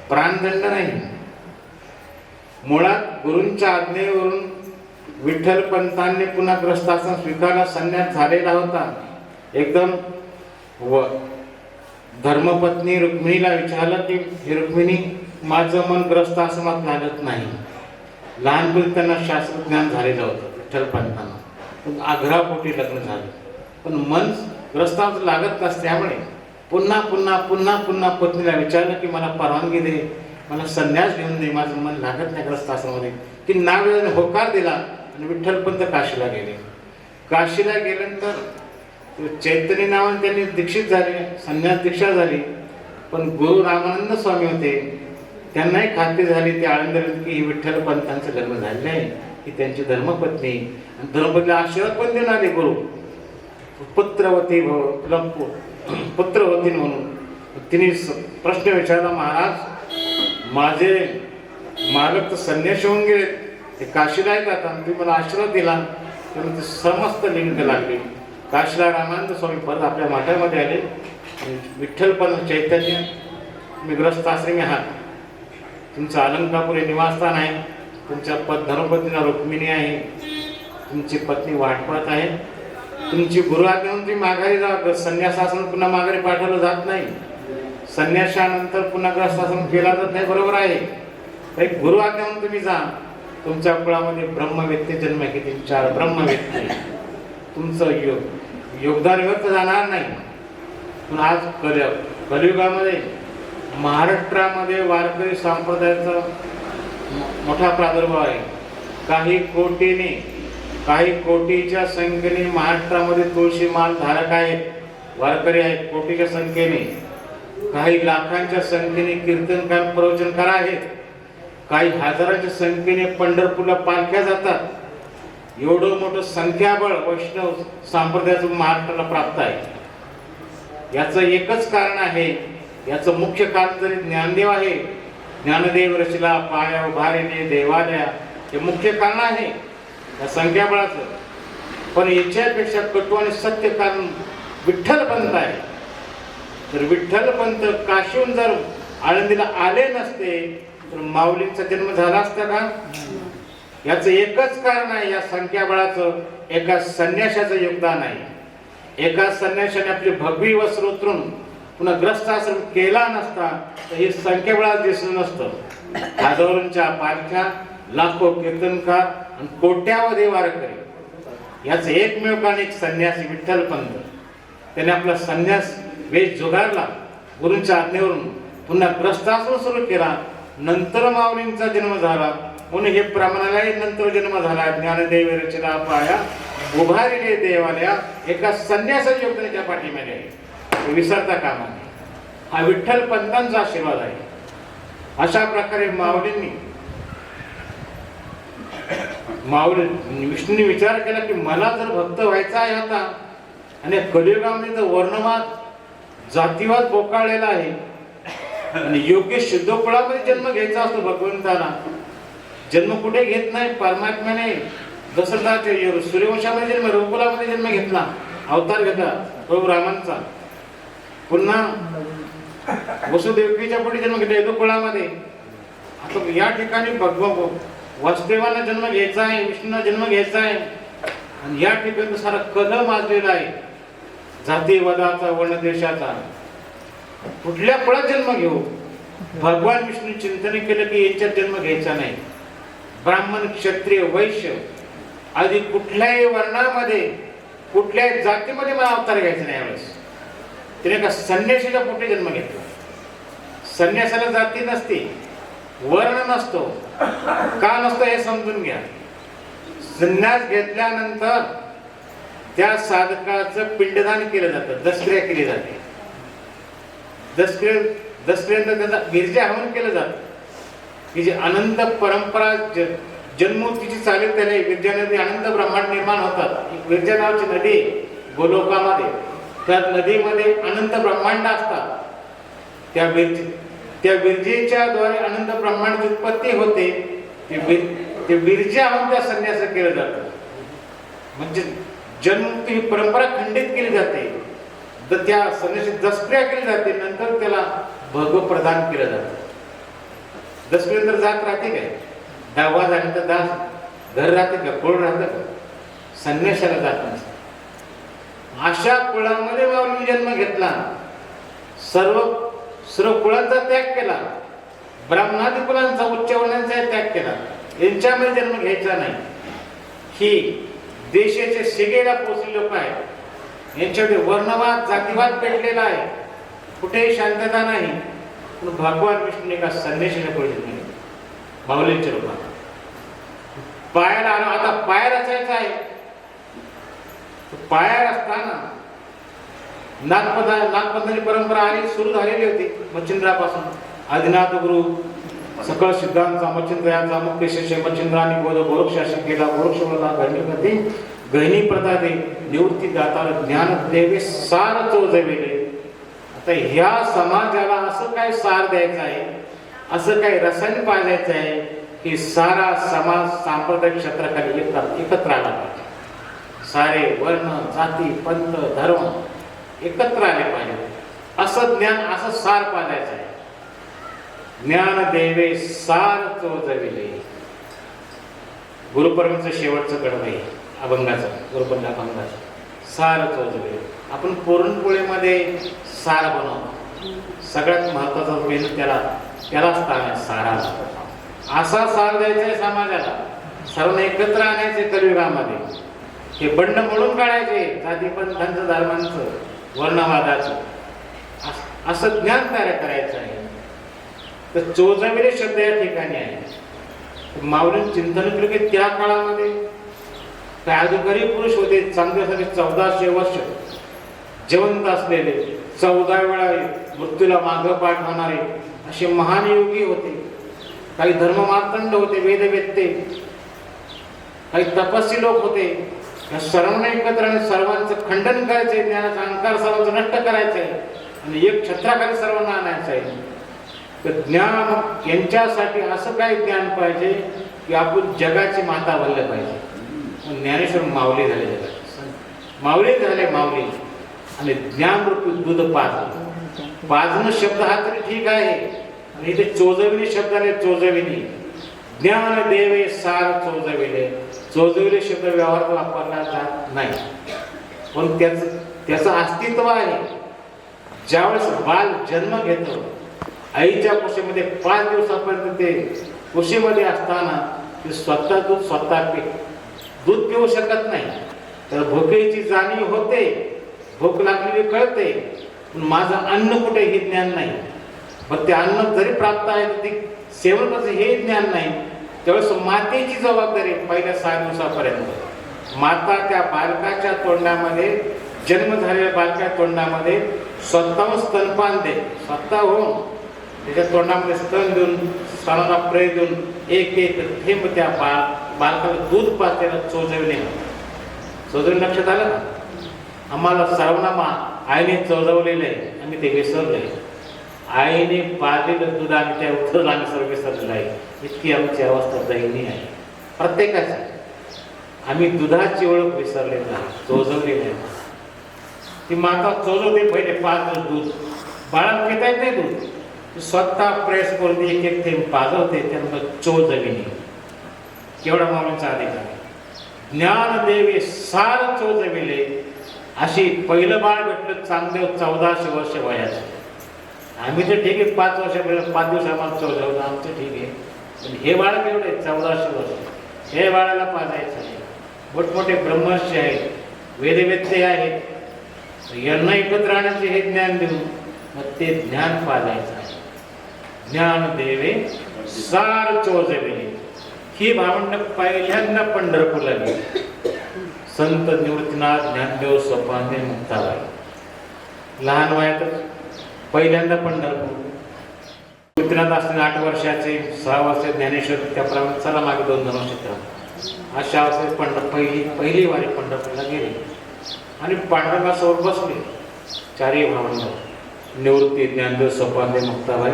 प्राणदंड नाही. मुळात गुरूंच्या आज्ञेवरून विठ्ठल पंतांनी पुन्हा ग्रस्ताचा स्वीकारला, संन्यास झालेला होता. एकदम धर्मपत्नी रुक्मिणीला विचारलं की, हे रुक्मिणी माझं मन ग्रस्त आश्रमात लागत नाही. लहानपणी त्यांना शास्त्रज्ञान झालेलं होतं विठ्ठलपंतांना, पण आग्रहापोटी लग्न झालं. पण मन ग्रस्तावर लागत नसल्यामुळे पुन्हा पुन्हा पुन्हा पुन्हा पत्नीला विचारलं की मला परवानगी दे, मला संन्यास घेऊन दे, माझं मन लागत नाही ग्रस्त आश्रमामध्ये. की नावेळेने होकार दिला आणि विठ्ठलपंत काशीला गेले. काशीला गेल्यानंतर चैतन्य नावाने त्यांनी दीक्षित झाले, संन्यास दीक्षा झाली. पण गुरु रामानंद स्वामी होते, त्यांनाही खात्री झाली ते आळंदीत की विठ्ठलपंतांचं लग्न झालेलं आहे, की त्यांची धर्मपत्नी. धर्मपत्नीला आशीर्वाद पण देऊन आले गुरु, पुत्रवती पुत्रवती म्हणून. तिने प्रश्न विचारला, महाराज माझे मालक तर संन्यास होऊन गेले, ते काशीला येतात आणि तुम्ही मला आशीर्वाद दिला. तेव्हा ते समस्त लिंग लागले. काशीला रामानंद स्वामी परत आपल्या मठामध्ये आले. विठ्ठलपंत चैतन्य, तुम्ही ग्रस्त आश्रमी आहात, तुमचं अलंकापूर हे निवासस्थान आहे, तुमच्या धर्मपत्नीला रुक्मिणी आहे, तुमची पत्नी वाटपात आहे, तुमची गुरु आज्ञा तुम्ही माघारी जा. संन्यासासन पुन्हा माघारी पाठवलं जात नाही, संन्यासानंतर पुन्हा ग्रस्तासन केला जात नाही, बरोबर आहे. एक गुरु आज्ञा म्हणून तुम्ही जा. तुमच्या कुळामध्ये ब्रह्मवेत्ते जन्म घेतील, 4 ब्रह्मवेत्ते. तुमचं योगदान व्यर्थ जाणार नाही. पण आज कलियुगामध्ये महाराष्ट्रामध्ये वारकरी संप्रदायाचा मोठा प्रादुर्भाव आहे. काही कोटीच्या संख्येने महाराष्ट्रामध्ये तुळशी माल धारक आहेत, वारकरी आहेत कोटीच्या संख्येने. काही लाखांच्या संख्येने कीर्तनकार प्रवचनकार आहेत, काही हजाराच्या संख्येने पंढरपूरला पालख्या जातात. एवढं मोठं संख्याबळ वैष्णव संप्रदायाचं महाराष्ट्राला प्राप्त आहे. याचं एकच कारण आहे, याचं मुख्य कारण जरी ज्ञानदेव आहे, ज्ञानदेव रचला पाया उभारिले देवालया, हे मुख्य कारण आहे या संख्याबळाचं. पण याच्यापेक्षा कटू आणि सत्य कारण विठ्ठलपंत आहे. तर विठ्ठलपंत काशीहून जर आळंदीला आले नसते तर माऊलींचा जन्म झाला असता का? याचं एकच कारण आहे, या संख्याबळाचं एका संन्याशाचं योगदान आहे. एका संन्याशाने आपली भगवी वस्त्र उतरून पुन्हा ग्रस्त आश्रम केला नसता तर हे संख्याबळात दिसलं नसतं. हजारोंच्या पालख्या, लाखो कीर्तनकार आणि कोट्यावधी वारकरी, याचं एकमेव कारण एक संन्यासी विठ्ठलपंत. त्याने आपला संन्यास वेश जुगारला, गुरूंच्या आज्ञेवरून पुन्हा ग्रस्ताश्रम सुरू केला. नंतर माऊलींचा जन्म झाला, म्हणून हे प्रमाणालाही नंतर जन्म झाला. ज्ञानदेव रचला पाया उभारिले देवालया, एका संन्यासाच्या योगदानाच्या पाठीमागे आहे, विसरता कामा नये. हा विठ्ठलपंतांचा आशीर्वाद आहे. अशा प्रकारे विष्णूने विचार केला की मला जर भक्त व्हायचा आहे आता, आणि कलियुगामध्ये तर वर्णवाद जातीवाद बोकाळलेला आहे, आणि योग्य शुद्ध कुळामध्ये जन्म घ्यायचा असतो. भगवंताला जन्म कुठे घेत नाही, परमात्म्याने दशरथाच्या सूर्यवंशामध्ये जन्म, रघुकुलामध्ये जन्म घेतला, अवतार घेतला प्रभू रामांचा. पुन्हा वसुदेवकीच्या पुढे जन्म घेतला यदुकुळामध्ये. आता या ठिकाणी वासुदेवांना जन्म घ्यायचा आहे, विष्णूंना जन्म घ्यायचा आहे, आणि या ठिकाणी सारा कलह माजलेला आहे जातीवादाचा, वर्णद्वेषाचा. कुठल्या कुळात जन्म घेऊ? भगवान विष्णू चिंतन केलं की यांच्यात जन्म घ्यायचा नाही. ब्राह्मण, क्षत्रिय, वैश्य आधी कुठल्याही वर्णामध्ये, कुठल्याही जातीमध्ये मला अवतार घ्यायचा नाही. यावेळेस तिने एका संन्यासीच्या पोटी जन्म घेतला. संन्यासाला जाती नसते, वर्ण नसतो. का नसतो हे समजून घ्या. संन्यास घेतल्यानंतर त्या साधकाचं पिंडदान केलं जातं, दशक्रिया केली जाते. दशक्रियेनंतर त्याचा गिरजा हवन केलं जातं, की जे अनंत परंपरा जन्मोत्तीची चालेल त्याला विरजा नदी अनंत ब्रह्मांड निर्माण होतात. विरजा नावाची नदी गोलोकामध्ये, त्या नदीमध्ये अनंत ब्रह्मांड असतात. त्या विरजेच्या द्वारे अनंत ब्रह्मांडाची उत्पत्ती होते. ते विरजा हवन त्या संन्यास केलं जातं. म्हणजे जन्ममुक्ती ही परंपरा खंडित केली जाते. तर त्या संन्यासी दशक्रिया केली जाते, नंतर त्याला भगव प्रदान केलं जातं. दशक्रियेनंतर जात राहते काय? 10वा झाल्यानंतर दास घर राहते का? कुळ राहतं का? संन्यासाला जात नसतं. अशा कुळामध्ये माऊलीने जन्म घेतला, सर्व कुळांचा त्याग केला. ब्राह्मणादी कुलांचा उच्च वर्णांचा त्याग केला, यांच्यामध्ये जन्म घ्यायचा नाही. ही देशाचे शिगेला पोचले लोक आहेत, यांच्यामध्ये वर्णवाद जातीवाद पेटलेला आहे, कुठेही शांतता नाही. पण भगवान विष्णूने का संदेशाने पडले नाही माऊलींच्या रूपात. पायाला आलो, आता पाया रचायचा आहे. पायार असताना नागपंथाची परंपरा आली, सुरू झालेली होती मच्छिंद्रापासून. आदिनाथ गुरु सकळ सिद्धांचा मच्छिंद्र यांचा मुख्य शिष्य मच्छिंद्रांनी बोध गोरक्षाशी केला. गोरक्षला गहिनीमध्ये गहिनी प्रथा दे निवृत्ती दातार ज्ञान देवे सार चोजविले. आता ह्या समाजाला असं काय सार द्यायचं आहे, असं काय रसायन पाजायचं आहे की सारा समाज सांप्रदायिक क्षेत्राखाली एकत्र आला पाहिजे. सारे वर्ण जाती पंथ धर्म एकत्र आले पाहिजे. असं ज्ञान, असं सार पाजायचं आहे. ज्ञान देवे सार चोजविले. गुरुपर्वाचं शेवटचं कडवं आहे अभंगाचं, गुरुपर्वा अभंगाचं सार चोजविले. आपण पुरणपोळीमध्ये सार बनवतो, सगळ्यात महत्वाचा मेनू त्याला स्थान आहे साराला. असा सार द्यायचा आहे समाजाला, सर्वांना एकत्र आणायचे कलियुगामध्ये. हे बंड मोडून काढायचे जातीपंथांचं धर्मांचं वर्णवादाचं, असं ज्ञान तयार करायचं आहे. तर चोजविले शब्द या ठिकाणी आहे. माऊलींनी चिंतन केलं की त्या काळामध्ये काय अधिकारी पुरुष होते, चांगल्यासाठी 1400 वर्ष जिवंत असलेले, 14 वेळा मृत्यूला मागं पाठवणारे असे महान योगी होते. काही धर्ममार्तंड होते, वेदवेत्ते, काही तपस्वी लोक होते. या सर्वांना एकत्र आणि सर्वांचं खंडन करायचंय, ज्ञानाचा अहंकार सर्वांचं नष्ट करायचंय आणि एक छत्राखाली सर्वांना आणायचं आहे. तर ज्ञान यांच्यासाठी असं काय ज्ञान पाहिजे की आपण जगाची माता बनलं पाहिजे. ज्ञानेश्वर माऊली झाले, जगाचे माऊली झाले माऊली. आणि ज्ञानरूपी दूध पाजणं शब्द हा तरी ठीक आहे, आणि इथे चोजविणी शब्द आले, चोजविणी. ज्ञान देवे सार चोजविले. चोजविले शब्द व्यवहारात वापरला जात नाही, पण त्याचं अस्तित्व आहे. ज्यावेळेस बाल जन्म घेतो, आईच्या कुशीमध्ये 5 दिवसापर्यंत ते कुशीमध्ये असताना ते स्वतः दूध पिऊ शकत नाही. तर भुकेची जाणीव होते, भूक लागलेली कळते, पण माझं अन्न कुठे हे ज्ञान नाही. मग ते अन्न जरी प्राप्त आहे ते सेवन कसं हे ज्ञान नाही. त्यावेळेस मातेची जबाबदारी पहिल्या 6 दिवसापर्यंत. माता त्या बालकाच्या तोंडामध्ये, जन्म झालेल्या बालकाच्या तोंडामध्ये स्वतःहून स्तनपान दे, स्वतः होऊन त्याच्या तोंडामध्ये स्तन देऊन, स्तनाला प्रेय देऊन एक एक थेंब त्या बालकाला दूध पाजलेलं चोजविणे. चोजविणे लक्षात आलं का? आम्हाला सर्वांना आईने चोजवलेलं आहे, आम्ही ते विसरलोय. आईने पाजलेलं दूध आम्ही त्या उत्तर आम्ही सर्व विसरलेलं आहे. इतकी आमची अवस्था दयनीय आहे प्रत्येकाची. आम्ही दुधाची ओळख विसरलेली आहे, चोजवलेली आहे. ती माता चोजवते पहिले 5 दिवस दूध, बाळाला पिता येत नाही दूध, स्वतः प्रेस करून एक एक थेंब पाजवते, त्यानंतर चोजविणे. केवढा माऊलींचा अधिकार. ज्ञान देवे सार चोजविले. अशी पहिलं बाळ भेटलं चांगलं 1400 वर्ष वयाचं. आम्ही तर ठीक आहे 5 वर्ष 5 दिवस आम्हाला चोजवलं, आमचं ठीक आहे. पण हे बाळ केवढे 1400 वर्ष, हे बाळाला पाजायचं आहे. मोठमोठे ब्रह्मर्षी आहेत, वेदवेत्ते आहेत, यांना एकत्र आणायचे हे ज्ञान देऊन मग ते ज्ञान पाजायचं आहे. ज्ञान देवे सार चोजविले. ही भावंड पहिल्यांदा पंढरपूरला गेली. संत निवृत्तीनाथ ज्ञानदेव सोपाने मुक्ताबाई लहान वयातच पहिल्यांदा पंढरपूर. निवृत्तीनाथ असताना 8 वर्षाचे, 6 वर्ष ज्ञानेश्वर, त्याप्रमाणे चला मागे 2 वर्ष. अशा अवस्थेत पहिली वारी पंढरपूरला गेली आणि पांडुरंगासमोर बसले 4ही भावंड. निवृत्ती, ज्ञानदेव सोपाने मुक्ताबाई.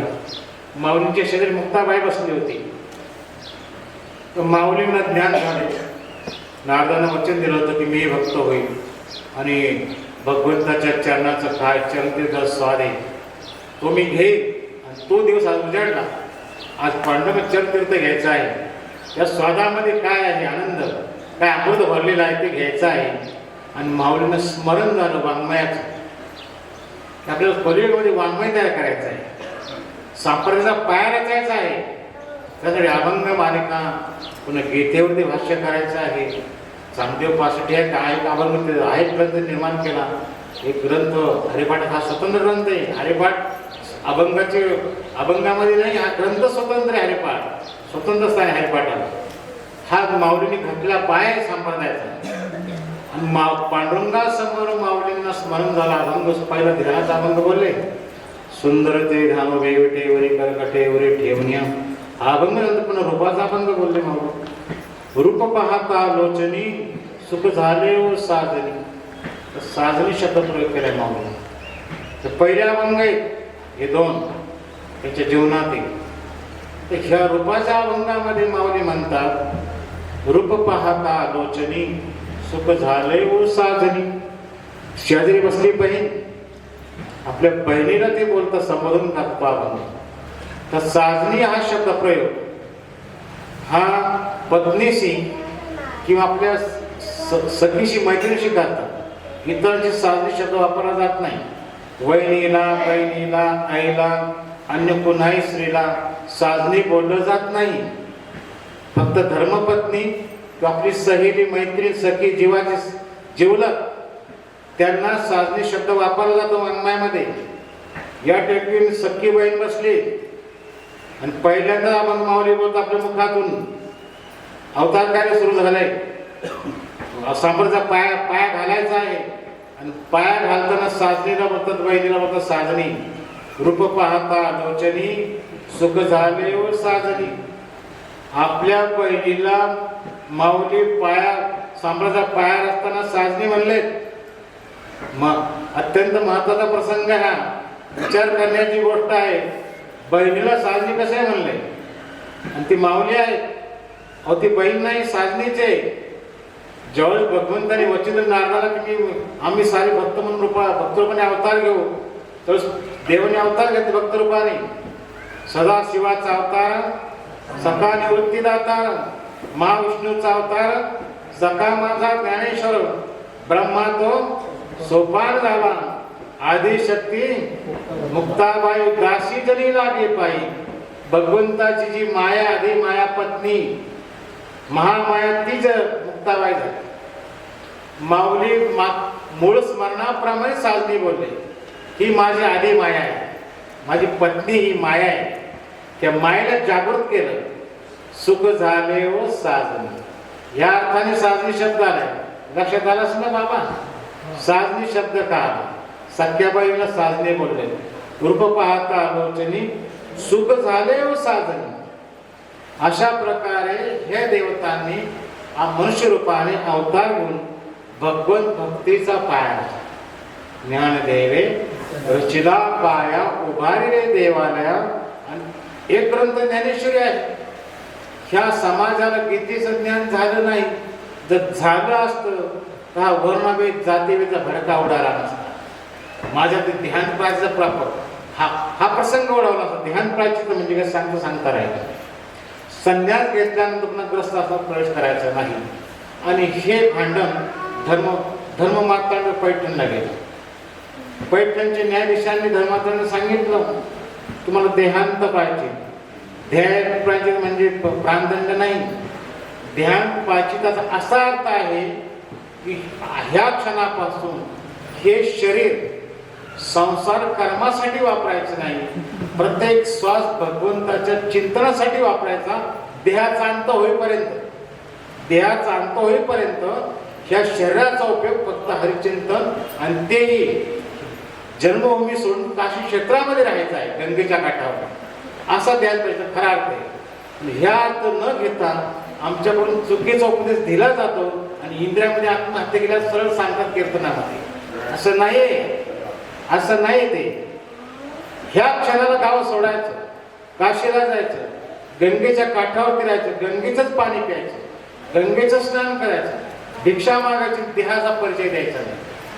माऊलींच्या शेजारी मुक्ताबाई बसली होती. माऊलींना ज्ञान झाले. नारदानं वचन दिलं होतं की मी भक्त होईल आणि भगवंताच्या चरणाचं काय चरणतीर्थ स्वाद आहे तो मी घेईन. आणि तो दिवस आज उजाडला. आज पांडुरंग चरणतीर्थ घ्यायचा आहे. या स्वादामध्ये काय आहे आनंद, काय अमृत भरलेला आहे ते घ्यायचं आहे. आणि माऊलींना स्मरण झालं वाङ्मयाचं. आपल्याला कलियुगामध्ये वाङ्मय तयार करायचं आहे. संप्रदायाचा पाया रचायचा आहे. त्यासाठी अभंग मालिका, पुन्हा गीतेवरती भाष्य करायचं आहे. चांगदेव पासष्टी काय अभंग एक ग्रंथ निर्माण केला. एक ग्रंथ हरिपाठ हा स्वतंत्र ग्रंथ आहे. हरिपाठ अभंगामध्ये नाही, हा ग्रंथ स्वतंत्र आहे. हरिपाठ स्वतंत्र स्थान आहे हरिपाठाला. हा माऊलीने घातला पाय संप्रदायाचा. आणि पांडुरंगासमोर माऊलींना स्मरण झाला. अभंग पहिला ध्यानाचा अभंग बोलले, सुंदर ते धाम वेगवेगळे कर्कटे वरे ठेवण्या. हा अभंग नंतर पण रूपाचा अभंग बोलले माऊली. रूप पाहता लोचनी सुख झाले व साजनी. साजनी शब्द प्रयोग केलाय माऊली. तर पहिले अभंग आहेत हे दोन त्यांच्या जीवनात. तर ह्या रूपाच्या अभंगामध्ये माऊली म्हणतात, रूप पाहता लोचनी सुख झाले व साजनी. शेजारी बसली बहीण, आपल्या बहिणीला ते बोलतं संबोधन करतो अभंग. तर साजनी हा शब्द प्रयोग हा पत्नीशी किंवा आपल्या सखीशी मैत्रिणीशी करतात. इतरांची साजनी शब्द वापरला जात नाही. वहिनीला, बहिणीला, आईला, अन्य कोणाही स्त्रीला साजनी बोललं जात नाही. फक्त धर्मपत्नी किंवा आपली सहेली, मैत्रीण, सखी, जीवाची जिवलग त्यांना साजनी शब्द वापरला जातो वाङ्मयामध्ये. या ठिकाणी सखी बहीण बसली आणि पहिल्यांदा आपण माऊली बोलतो आपल्या मुखातून अवतार कार्य सुरू झालंय. सांबरचा पाया घालायचा आहे आणि पाया घालताना साजनीला बोलतात, बहिणीला बोलतात साजनी. रूप पाहता लोचनी सुख झाले व साजनी. आपल्या बहिणीला माऊली सांबराचा पाया असताना साजनी म्हणले. अत्यंत महत्वाचा प्रसंग हा, विचार करण्याची गोष्ट आहे. बहिणीला साजनी कसे म्हणले आणि ती माऊली आहे. अहो ती बहीण नाही, साजनीचे. ज्यावेळेस भगवंताने वचिंद्र नारदाला की आम्ही सारे भक्त म्हणून भक्तरूपाने अवतार घेऊ, त्यावेळेस देवाने अवतार घेतले भक्तरूपाने. सदा शिवाचा अवतार, सखा निवृत्तीदाता, महाविष्णूचा अवतार, सखा माझा ज्ञानेश्वर. ब्रह्मा तो सोपान झाला, आदिशक्ती मुक्ताबाई दासी जरी लागे पायी. भगवंताची जी माया, आधी माया पत्नी महामाया तीच मुक्ताबाई झाली. माऊली मूळ स्मरणाप्रमाणे साजनी बोलले, ही माझी आधी माया आहे, माझी पत्नी ही माया आहे. त्या मायेला जागृत केलं. सुख झाले व साजनी या अर्थाने साजनी शब्द आलाय. लक्षात आलास ना बाबा? साजनी शब्द का आला? सख्याबाईला साजने बोलले. रूप पाहता लोचनी सुख झाले व साजनी. अशा प्रकारे हे देवतांनी मनुष्य रूपाने अवतार घेऊन भगवंत भक्तीचा पाया, ज्ञानदेवे रचिला पाया उभारी रे देवालया. आणि एक ग्रंथ ज्ञानेश्वरी आहे. ह्या समाजाला गीतेचं ज्ञान झालं नाही. जर झालं असतं तर हा वर्णभेद जातीभेदचा भडका उडाला नसता. माझ्या ते ध्यान प्रायचं प्राप्त हा प्रसंग ओढवला असता. ध्यान प्रायचित म्हणजे काय सांगता राहिलं. संन्यास घेतल्यानंतर पुन्हा ग्रस्त असा प्रवेश करायचा नाही. आणि हे भांडण धर्ममातांना पैठणला गेलं. पैठणच्या न्यायाधीशांनी धर्मातांना सांगितलं, तुम्हाला देहांत पाहिजे. ध्यान प्रायचित म्हणजे प्राणदंड नाही. ध्यान प्रायचिताचा असा अर्थ आहे की ह्या क्षणापासून हे शरीर संसार कर्मासाठी वापरायचं नाही. प्रत्येक श्वास भगवंताच्या चिंतनासाठी वापरायचा. देहाचा अंत होईपर्यंत ह्या शरीराचा उपयोग फक्त हरिचिंतन, आणि तेही जन्मभूमी सोडून काशी क्षेत्रामध्ये राहायचं आहे, गंगेच्या काठावर. असा ध्यान पाहिजे खरा अर्थ आहे. ह्या अर्थ न घेता आमच्याकडून चुकीचा उपदेश दिला जातो आणि इंद्रियामध्ये आत्महत्या केल्यास सरळ सांगतात कीर्तनामध्ये. असं नाही ते. ह्या क्षणाला गाव सोडायचं, काशीला जायचं, गंगेच्या काठावरती राहायचं, गंगेचंच पाणी प्यायचं, गंगेचं स्नान करायचं, भिक्षा मागायची, देहाचा परिचय द्यायचा नाही.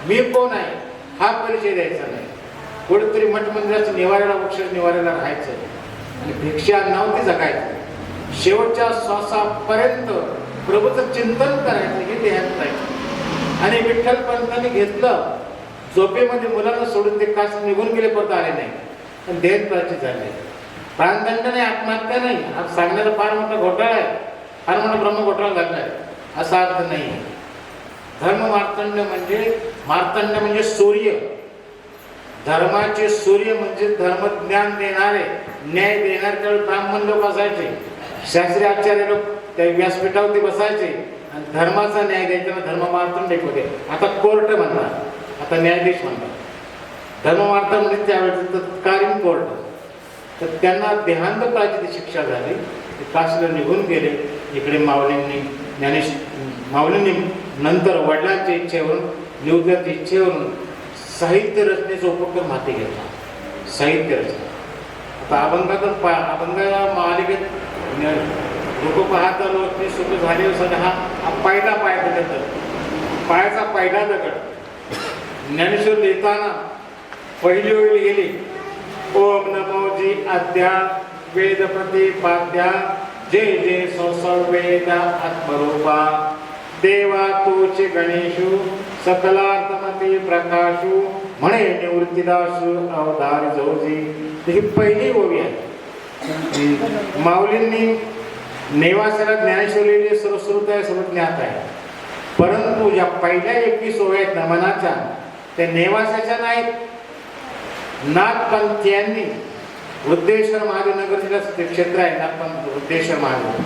मी कोण आहे हा परिचय द्यायचा नाही. कुठेतरी मठ मंदिराच्या निवाऱ्याला, वृक्ष निवाऱ्याला राहायचं आणि भिक्षा नव्हती जगायचं. शेवटच्या श्वासापर्यंत प्रभूचं चिंतन करायचं, हे ध्यान राहायचं. आणि विठ्ठल पंतांनी घेतलं. झोपेमध्ये मुलांना सोडून ते कास निघून गेले, परत आले नाही, पण ध्यान प्राची झाले. प्राणदंड नाही, आत्महत्या नाही. हा सांगण्याचा फार मोठा घोटाळा आहे, फार मोठा ब्रह्म घोटाळा घडला आहे, असा अर्थ नाही. धर्म मार्तंड म्हणजे सूर्य, धर्माचे सूर्य म्हणजे धर्मज्ञान देणारे, न्याय देणारे. त्यावेळी ब्राह्मण लोक असायचे, शास्त्री आचार्य लोक त्या व्यासपीठावरती बसायचे आणि धर्माचा न्याय द्यायचा. धर्म मार्तंड होते. आता कोर्ट म्हणतात, आता न्यायाधीश म्हणतात. धर्म मार्तंड म्हणजे त्यावेळेस तत्कालीन कोर्ट. तर त्यांना देहांत प्राची शिक्षा झाली, ते काशीला निघून गेले. इकडे माऊलींनी नंतर वडिलांच्या इच्छेवरून, निवृत्तीच्या इच्छेवरून साहित्य रचनेचा उपक्रम हाती घेतला. साहित्य रचना आता अभंग मालिकेत लोक पाहता लोक सुख झाले. सध्या हा पहिला पाय दगड, पायाचा पहिला दगड. ज्ञानेश्वर लिहिताना पहिली ओळी गेली, ओम नमो जी आद्या वेद प्रतिपाद्या जय जय संसर्वेदा आत्मरूपा देवा तोचे गणेशु सकलार्थमती प्रकाशु म्हणे निवृत्तीदासु अवधार जोजी. ही पहिली ओवी आहे. माऊलींनी नेवासाला ज्ञानेश्वरी सर्वश्रुत आहे, सर्वज्ञात आहे. परंतु या पहिल्या 21 ओव्या आहेत नमनाच्या, त्या नेवासाच्या नाहीत. नाथपंथीयांनी वृद्धेश्वर महादेव नगर क्षेत्र आहे, नाथपंथ वृद्धेश्वर महादेव,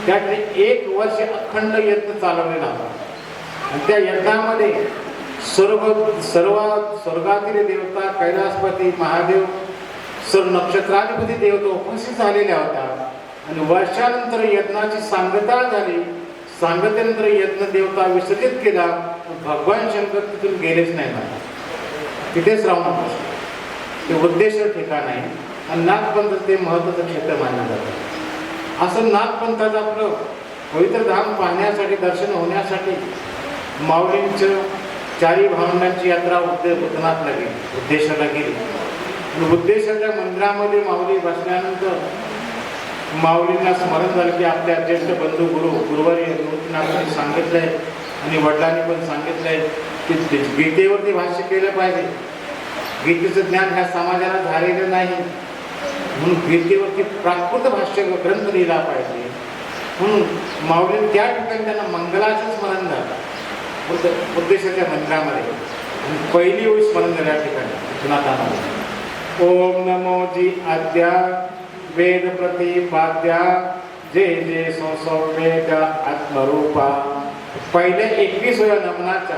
त्यातले 1 वर्ष अखंड यज्ञ चालवलेला होता. आणि त्या यज्ञामध्ये सर्व स्वर्गातील देवता, कैलासपती महादेव, सर्व नक्षत्राधिपती देवता उपस्थित झालेल्या होत्या. आणि वर्षानंतर यज्ञाची सांगता झाली. सांगतेनंतर यज्ञ देवता विसर्जित केला. भगवान शंकर तिथून गेलेच नाही ना, तिथेच राहून. ते वृद्धेश्वर ठिकाण आहे आणि नाथपंथ ते महत्त्वाचं क्षेत्र मानलं जातं. असं नाथपंथाचं आपलं पवित्र धाम पाहण्यासाठी, दर्शन होण्यासाठी माऊलींचं 4 भावंडांची यात्रा उद्देशनाथला गेली, उद्देशाला गेली. आणि उद्देशाच्या मंदिरामध्ये माऊली बसल्यानंतर माऊलींना स्मरण झालं की आपल्या ज्येष्ठ बंधू गुरुवारी निवृत्तीनाथांनी सांगितलंय आणि वडिलांनी पण सांगितलंय की गीतेवरती भाष्य केलं पाहिजे. गीतेचं ज्ञान ह्या समाजाला झालेलं नाही, म्हणून गीतेवरती प्राकृत भाष्य ग्रंथ लिहिला पाहिजे. म्हणून माऊली त्या ठिकाणी त्यांना मंगलाचं स्मरण झालं उद्देशाच्या मंदिरामध्ये. आणि पहिली ओळी स्मरण झाल्या या ठिकाणी, ओम नमो जी आद्या वेद प्रतिपाद्या जय जय संसर्वेद आत्मरूपा. पहिल्या 21 वेळा नमनाच्या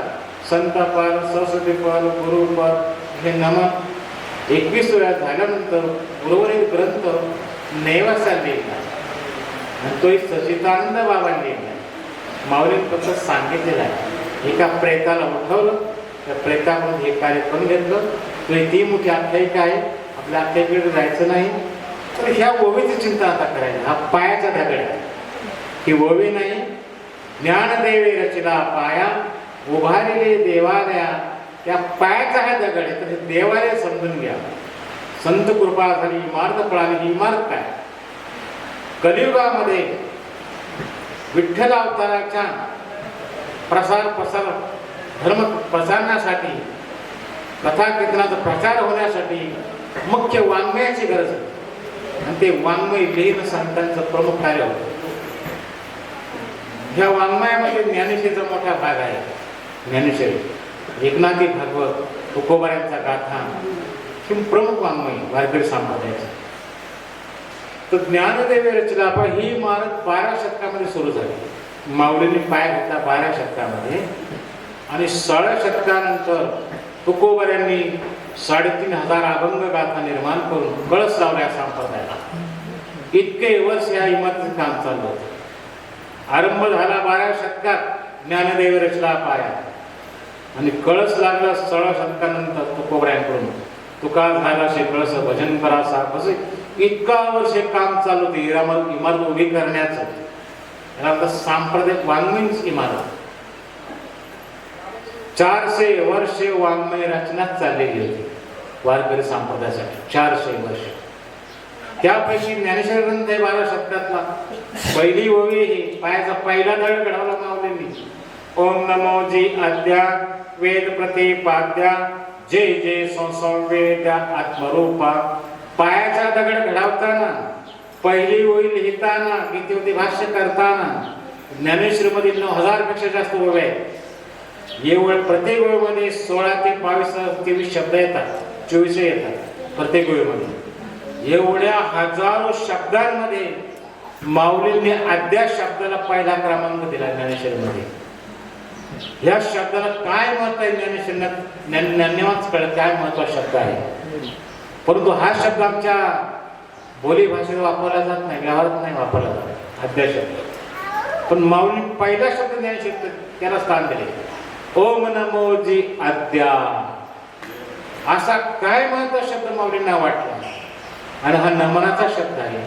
संतपाल, सरस्वतीपाल, गुरुपाल हे नमन 21 वेळा झाल्यानंतर उर्वरित ग्रंथ नेवासा लिहिला आणि तो सच्चिदानंद बाबांनी लिहिला. माऊलींनी फक्त सांगितलेलं आहे. एका प्रेताला उठवलं, त्या प्रेताकडून हे कार्य करून घेतलं. तो ती मोठी आख्यायिका आहे, आपल्या आख्यायिकेकडे जायचं नाही. तर ह्या ओवीची चिंता आता करायची. हा पायाचा दगड आहे, ही ओवी नाही. ज्ञानदेवे रचला पाया उभारले देवालया, त्या पायाचा हा दगड आहे. तर हे देवालय समजून घ्या. संत कृपा झाली, इमारत पळाली. ही इमारत काय? कलियुगामध्ये विठ्ठल अवताराच्या प्रसार धर्म प्रसारण्यासाठी, कथा कीर्तनाचा प्रचार होण्यासाठी मुख्य वाङ्मयाची गरज आहे. आणि ते वाङ्मय लिहिणं संतांचं प्रमुख कार्य होतं. ह्या वाङ्मयामध्ये ज्ञानेश्वरीचा मोठा भाग आहे. ज्ञानेश्वरी, एकनाथी भागवत, तुकोबाऱ्यांचा गाथा ही प्रमुख वाङ्मय वारकरी संप्रदायाचा. तर ज्ञानदेवे रचला पा ही इमारत 12 शतकामध्ये सुरू झाली. माऊलींनी पाय घातला 12 शतकामध्ये. आणि 16 शतकानंतर तुकोबाऱ्यांनी 3500 अभंग गाथा निर्माण करून कळस लावल्या संप्रदायाला. इतके वर्ष या इमारतीचं काम चालू होतं. आरंभ झाला 12 शतकात ज्ञानदेव रचला पाया आणि कळस लागला 16 शतकानंतर तुकोबाऱ्यांकडून. तुका झाला शे कळस भजन करा साप, असे इतका वर्ष काम चालू होते इमारत उभी करण्याचं. याला सांप्रदायिक वाङ्मयीच इमारत. 400 वर्षे वाङ्मय रचनाच चाललेली होती वारकरी संप्रदायासाठी. 400 वर्ष. त्यापैकी ज्ञानेश्वर ग्रंथ आहे 12 शतकातला. पहिली ओवी ही पायाचा पहिला दगड घडवला माऊलींनी. ओम नमो जी आद्या वेद प्रतिपाद्या जय जय संसर्वेद आत्मरूपा. पायाचा दगड घडवताना, पहिली ओळी लिहिताना, गीतेवरती भाष्य करताना ज्ञानेश्वरीमध्ये 9000 पेक्षा जास्त ओळी आहेत. एवढ प्रत्येक ओळीमध्ये 16 ते 22 23 शब्द येतात, 24 येतात प्रत्येक ओळीमध्ये. एवढ्या हजारो शब्दांमध्ये माऊलींनी अद्या शब्दाला पहिला क्रमांक दिला ज्ञानेश्वरीमध्ये. या शब्दाला काय महत्व आहे ज्ञानेश्वरीच कळत काय महत्वाचा शब्द आहे. परंतु हा शब्द आमच्या बोली भाषेत वापरला जात नाही, व्यवहारात नाही वापरला जात अद्या शब्द. पण माऊली पहिला शब्द ज्ञानेश्वरी त्याला स्थान दिले. ओम नमो जी अद्या. असा काय महत्वाचा शब्द माऊलींना वाटला आणि हा नमनाचा शब्द आहे.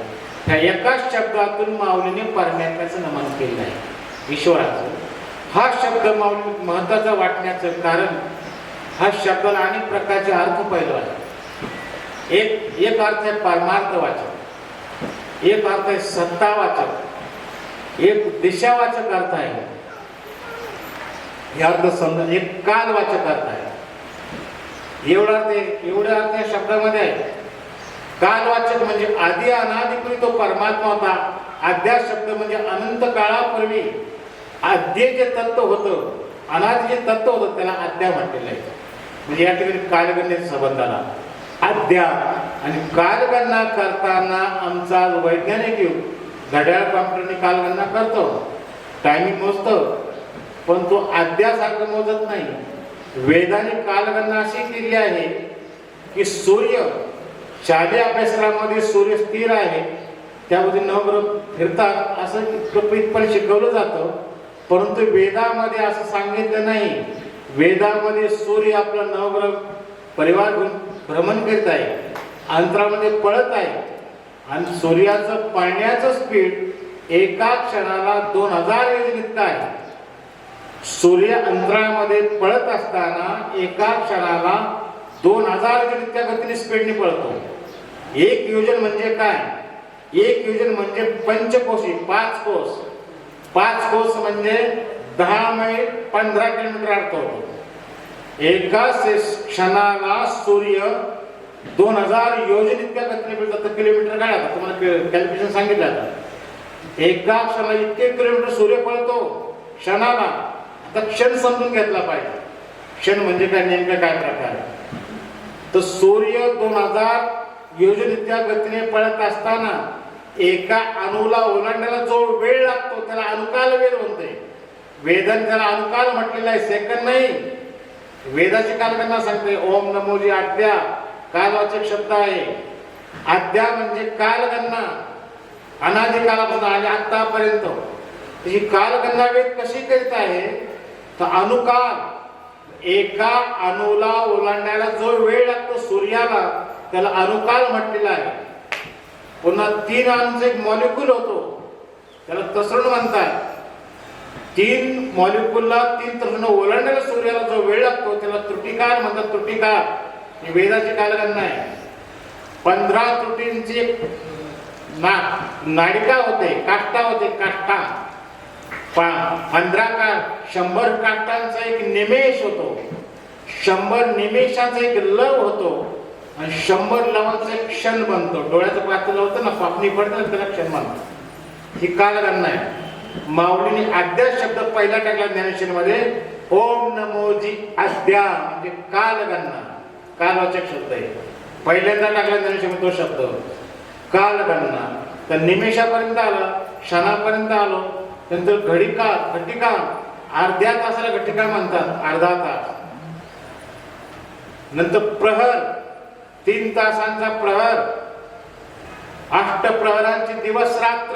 ह्या एकाच शब्दातून माऊलीने परमात्म्याचं नमन केलं आहे, ईश्वराचं. हा शब्द माऊली महत्वाचा वाटण्याचं कारण हा शब्दाला अनेक प्रकारचे अर्थ पैलू आहे. एक अर्थ आहे परमार्थवाचक, एक अर्थ आहे सत्तावाचक, एक दिशावाचक अर्थ आहे. या अर्थ समजा एक कालवाचक अर्थ आहे. एवढा अर्थ या शब्दामध्ये आहे. कालवाचक म्हणजे आधी अनादिपूर्वी तो परमात्मा होता. अद्या शब्द म्हणजे अनंत काळापूर्वी आद्य जे तत्व होतं, अनादि जे तत्व होतं त्याला अद्या म्हटलेलं आहे. म्हणजे या ठिकाणी कालगणनेचा संबंध आला. अद्या आणि कालगणना करताना आमचा वैज्ञानिक युग घड्याळ कॉम्प्युटरने कालगणना करतो, टायमिंग मोजतो, पण तो अद्यासारखं मोजत नाही. वेदाने कालगणना अशी केली आहे की सूर्य शालेय अभ्यासक्रमामध्ये सूर्य स्थिर आहे, त्यामध्ये नवग्रह फिरतात असं कल्पितपणे शिकवलं जातं. परंतु वेदामध्ये असं सांगितलं नाही. वेदामध्ये सूर्य आपला नवग्रह परिवार भ्रमण करीत आहे, अंतरामध्ये पळत आहे आणि सूर्याचं पळण्याचं स्पीड एका क्षणाला 2000 योजन इतकं आहे. सूर्य अंतरामध्ये पळत असताना एका क्षणाला 2000 योजन इतक्या गतीने स्पीडने पळतो. एक योजन म्हणजे काय? एक योजन म्हणजे पंचकोशी, 5 कोस. 5 कोस म्हणजे 10 मैल 15 किलोमीटर अर्थ होतो. एका क्षणाला सूर्य 2000 योजन इतक्या गतीने फिरतात. किलोमीटर काय आता तुम्हाला कॅल्क्युलेशन सांगितलं आता. एका क्षणाला इतके किलोमीटर सूर्य पळतो क्षणाला. आता क्षण समजून घेतला पाहिजे. क्षण म्हणजे काय, नेमकं काय प्रकार आहे. तर सूर्य 2000 योजन इतक्या गतीने पळत असताना एका अणूला ओलांडायला जो वेळ लागतो त्याला अनुकाल वेळ म्हणते. वेदांनी त्याला अनुकाल म्हटलेला आहे, सेकंद नाही. वेदाची कालगणना सांगते. ओम नमो जी आद्या कालवाचक शब्द आहे. आद्या म्हणजे कालगणना, अनादिकालापासून आणि आतापर्यंत. ही कालगणना वेद कशी करीत आहे तर अनुकाल, एका अणूला ओलांडायला जो वेळ लागतो सूर्याला त्याला अनुकाल म्हटलेला आहे. पुन्हा 3 अणूंचा एक मॉलिक्यूल होतो त्याला तसरण म्हणतात. 3 मॉलिक्यूलला 3 तसरण ओलांडायला सूर्याला जो वेळ लागतो त्याला त्रुटिकाल म्हणतात. त्रुटिकाल ही वेदाची कालगणना आहे. 15 त्रुटींची नाडिका होते, काष्टा होते, काष्टा. 15 का 100 काष्टांचा एक निमेष होतो, 100 निमेषाचा एक लव होतो आणि 100 लवांचा एक क्षण बनतो. डोळ्याचं पातळ होतं ना, पापणी पडतं त्याला क्षण म्हणतात. ही कालगणना आहे. माऊलीने अद्या शब्द पहिला टाकला ज्ञानेश्वरीमध्ये. ओम नमो जी अद्या म्हणजे कालगणना, कालवाचक शब्द आहे. पहिल्यांदा टाकला ज्ञानेश्वरीमध्ये तो शब्द कालगणना. तर निमेषापर्यंत आला, क्षणापर्यंत आलो. नंतर घटिका, अर्ध्या तासाला घटिका म्हणतात, अर्धा तास. नंतर प्रहर, 3 तासांचा प्रहर. 8 प्रहरांचे दिवस रात्र,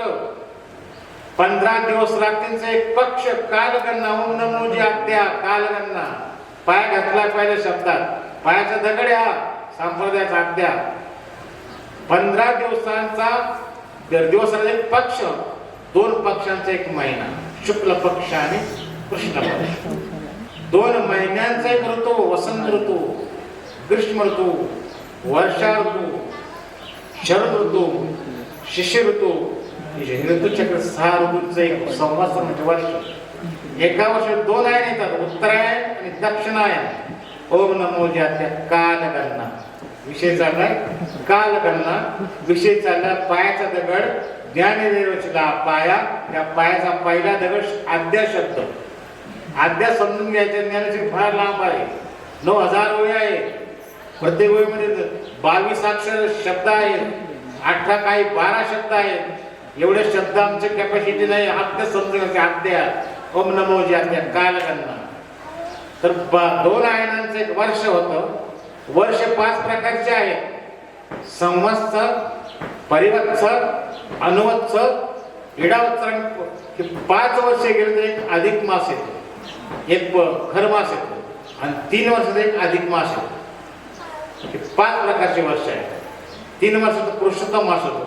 15 दिवस रात्रींचा एक पक्ष. कालगणना. ओम नमो जी आद्या कालगणना. पाय घातला पहिल्या शब्दात, पायाचा दगड हा संप्रदायाचा आद्या. 15 दिवसांचा एक पक्ष, 2 पक्षांचा एक महिना, शुक्ल पक्ष आणि कृष्ण पक्ष. 2 महिन्यांचा एक ऋतू, वसंत ऋतू, ग्रीष्म ऋतू, वर्षा ऋतू, शरद ऋतू, शिशिर ऋतू. ऋतुचक्र 6 ऋतूंचं एक संवत्सर म्हणजे वर्ष. एका वर्षात 2 आयन येतात, उत्तरायण आणि दक्षिणायन. ओम नमो जी आद्या कालगणना. विषय चाललाय कालगणना, विषय चालला पायाचा दगड, ज्ञानेश्वराचा पाया, त्या पायाचा पहिला दगड आद्या शब्द. आद्या समजून घ्यायचे, ज्ञानाचे फार लांब आहे, 9000 ओळी आहे, प्रत्येक ओळीमध्ये 22 अक्षर शब्द आहेत, 18 काही 12 शब्द आहेत. एवढे शब्द आमचे कॅपॅसिटी नाही. आद्या समजून घ्यायचे, आद्या ओम नमो जी आद्या कालगणना. तर 2 आयनांचं एक वर्ष होतं. वर्ष 5 प्रकारचे आहेत, संवत्सर, परिवत्सर, अनुवत्सर, इडावत्सर. 5 वर्षे गेले तर एक अधिक मास येतो, एक खर मास येतो, आणि 3 वर्षाचा एक अधिक मास येतो. 5 प्रकारचे वर्ष आहेत. 3 वर्षाचा पुरुषोत्तम मास होतो,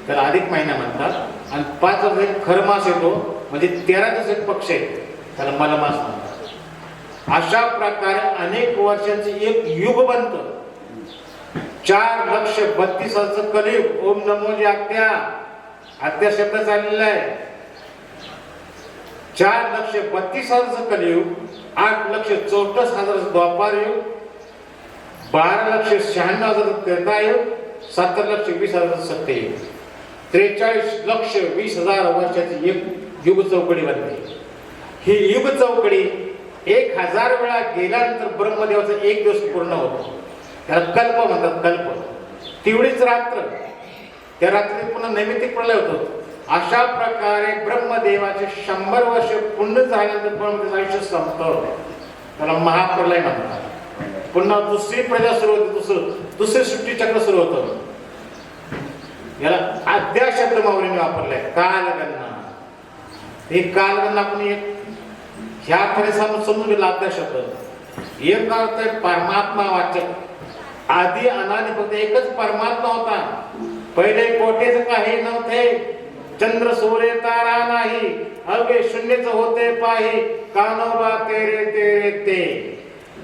त्याला अधिक महिना म्हणतात, आणि 5 वर्षाचा एक खर मास येतो, म्हणजे 13 दिवस एक पक्ष येतो, त्याला मलमास म्हणतात. अशा प्रकारे अनेक वर्षांचे एक युग बनतं. 4,32,000 कलियुग. ओम नमो जी आद्या, आद्या शब्द चाललेला आहे. 4,32,000 कलियुग, 8,64,000 द्वापार युग, 12,96,000 त्रेतायुग, 17,20,000 सत्ययुग. 43,20,000 वर्षाची एक युग चौकडी बनते. ही युग चौकडी 1000 वेळा गेल्यानंतर ब्रह्मदेवाचा एक दिवस पूर्ण होतो, त्याला कल्प म्हणतात. कल्प तेवढीच रात्र, त्या रात्री पुन्हा नैमित्तिक प्रलय होतो. अशा प्रकारे ब्रह्मदेवाचे 100 वर्ष पूर्ण झाल्यानंतर ब्रह्मदेवाचं आयुष्य संपतं, त्याला महाप्रलय म्हणतात. पुन्हा दुसरी प्रजा सुरू होते, दुसरे सृष्टीचक्र सुरू होतं. याला आद्या शब्द माऊलीने वापरलाय, कालगणना. ही कालगणना आपण एक ह्या अर्थाने समजून गेला. आद्या शब्द एक अर्थ आहे परमात्मा वाचक. आधी अनादी फक्त एकच परमात्मा होता. पहिले कोटेच काही नव्हते, चंद्र सूर्य तारा नाही, अवघे शून्यच होते पाही, कानोबा तेरे तेरे ते.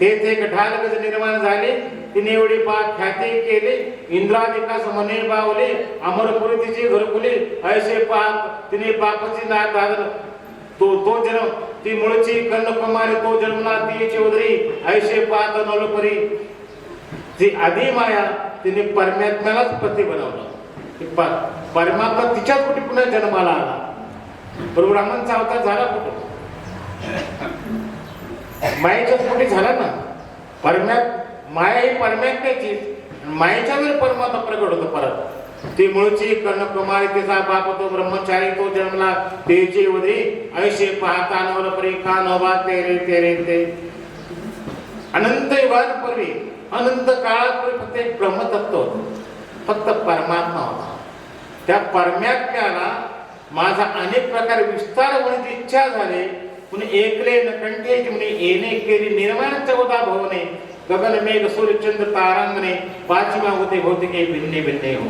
तेथे एक ढालगज निर्माण झाले, तिने एवढी ख्याती केली, इंद्रादिकास मने बावले, अमरपुरी तिची घरकुली, ऐसे पाप तिने पापाची नाद. तो जन्म ती मुळची कन्याकुमारी, तो जन्मला ती चौधरी, ऐसे पाहत नवलपरी. ती आधी माया तिने परमात्म्यालाच पती बनवलं. परमात्मा तिच्याच कुठे पुन्हा जन्माला आला. ब्राह्मणचा अवतार झाला कुठं? मायेच्याच कुठे झाला ना. माया ही परमात्म्याची, मायेच्या वेळी परमात्मा प्रकट होतो. परत ती मुळची कन्याकुमारी, तिचा बाप तो ब्रह्मचारी, तो जन्मला तेची उदरी, ऐसे पाहता नवलपरी, कानोबा तेरे तेरे ते. अनंत युगांपूर्वी, अनंत काळापूर्वी फक्त एक ब्रह्मतत्व होतं, फक्त परमात्मा होता. त्या परमात्म्याला माझा अनेक प्रकारे विस्तार होण्याची इच्छा झाली. कुणी एकले न कंठे म्हणे येणे केली निर्माण चौदा भवने, गगन मेघ सूर्य चंद्र तारांगणे, पाचमा होते भौतिके भिन्ने भिन्ने हो.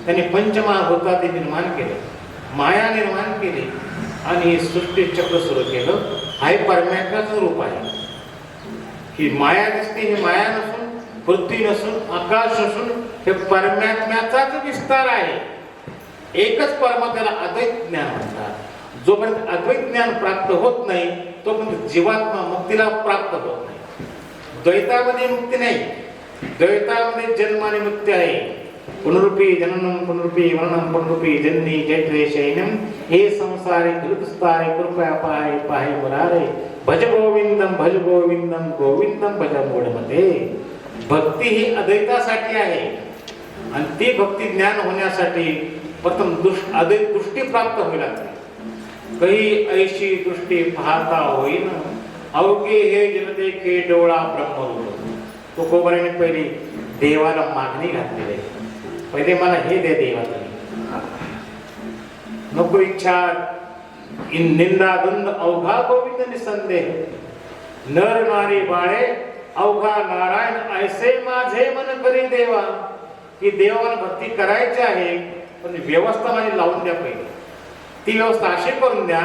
त्यांनी पंचमा होता ते निर्माण केलं, माया निर्माण केली, आणि सृष्टी चक्र सुरू केलं. हा परमात्म्याचं रूप आहे. ही माया दिसते, ही माया नसून, पृथ्वी नसून, आकाश नसून, हे परमात्म्याचाच विस्तार आहे. एकच परमात्म्याला अद्वैत ज्ञान म्हणतात. जोपर्यंत अद्वैत ज्ञान प्राप्त होत नाही तोपर्यंत जीवात्मा मुक्तीला प्राप्त होत नाही. द्वैतामध्ये मुक्ती नाही, द्वैतामध्ये जन्म आणि मुक्ती आहे. पुनरुपी जननम पुनरुपी मरणम पुनरुपी जन्नी जैत्रे शयनम, हे संसारे कृतस्तारे कृपया पाहे पाहे मुरारे, भज गोविंदम गोविंदम भज मूढमते. भक्ती ही अद्वैतासाठी आहे, आणि ती भक्ती ज्ञान होण्यासाठी प्रथम अद्वैत दृष्टी प्राप्त होईल लागते. काही ऐशी दृष्टी पाहता होईन, अवघे हे जन देखे डोळा ब्रह्मरूप. तो कोबऱ्याने पहिली देवाला मागणी घातलेली आहे, पहिले मला हे दे देवा, नको इच्छा निंदा द्वंद अवघा गोविंद निसंदेह. नर नारी बाळे अवघा नारायण ऐसे माझे मन करी देवा. की देवाला भक्ती करायची आहे, पण व्यवस्था माझी लावून द्या. पहिली ती व्यवस्था अशी करून द्या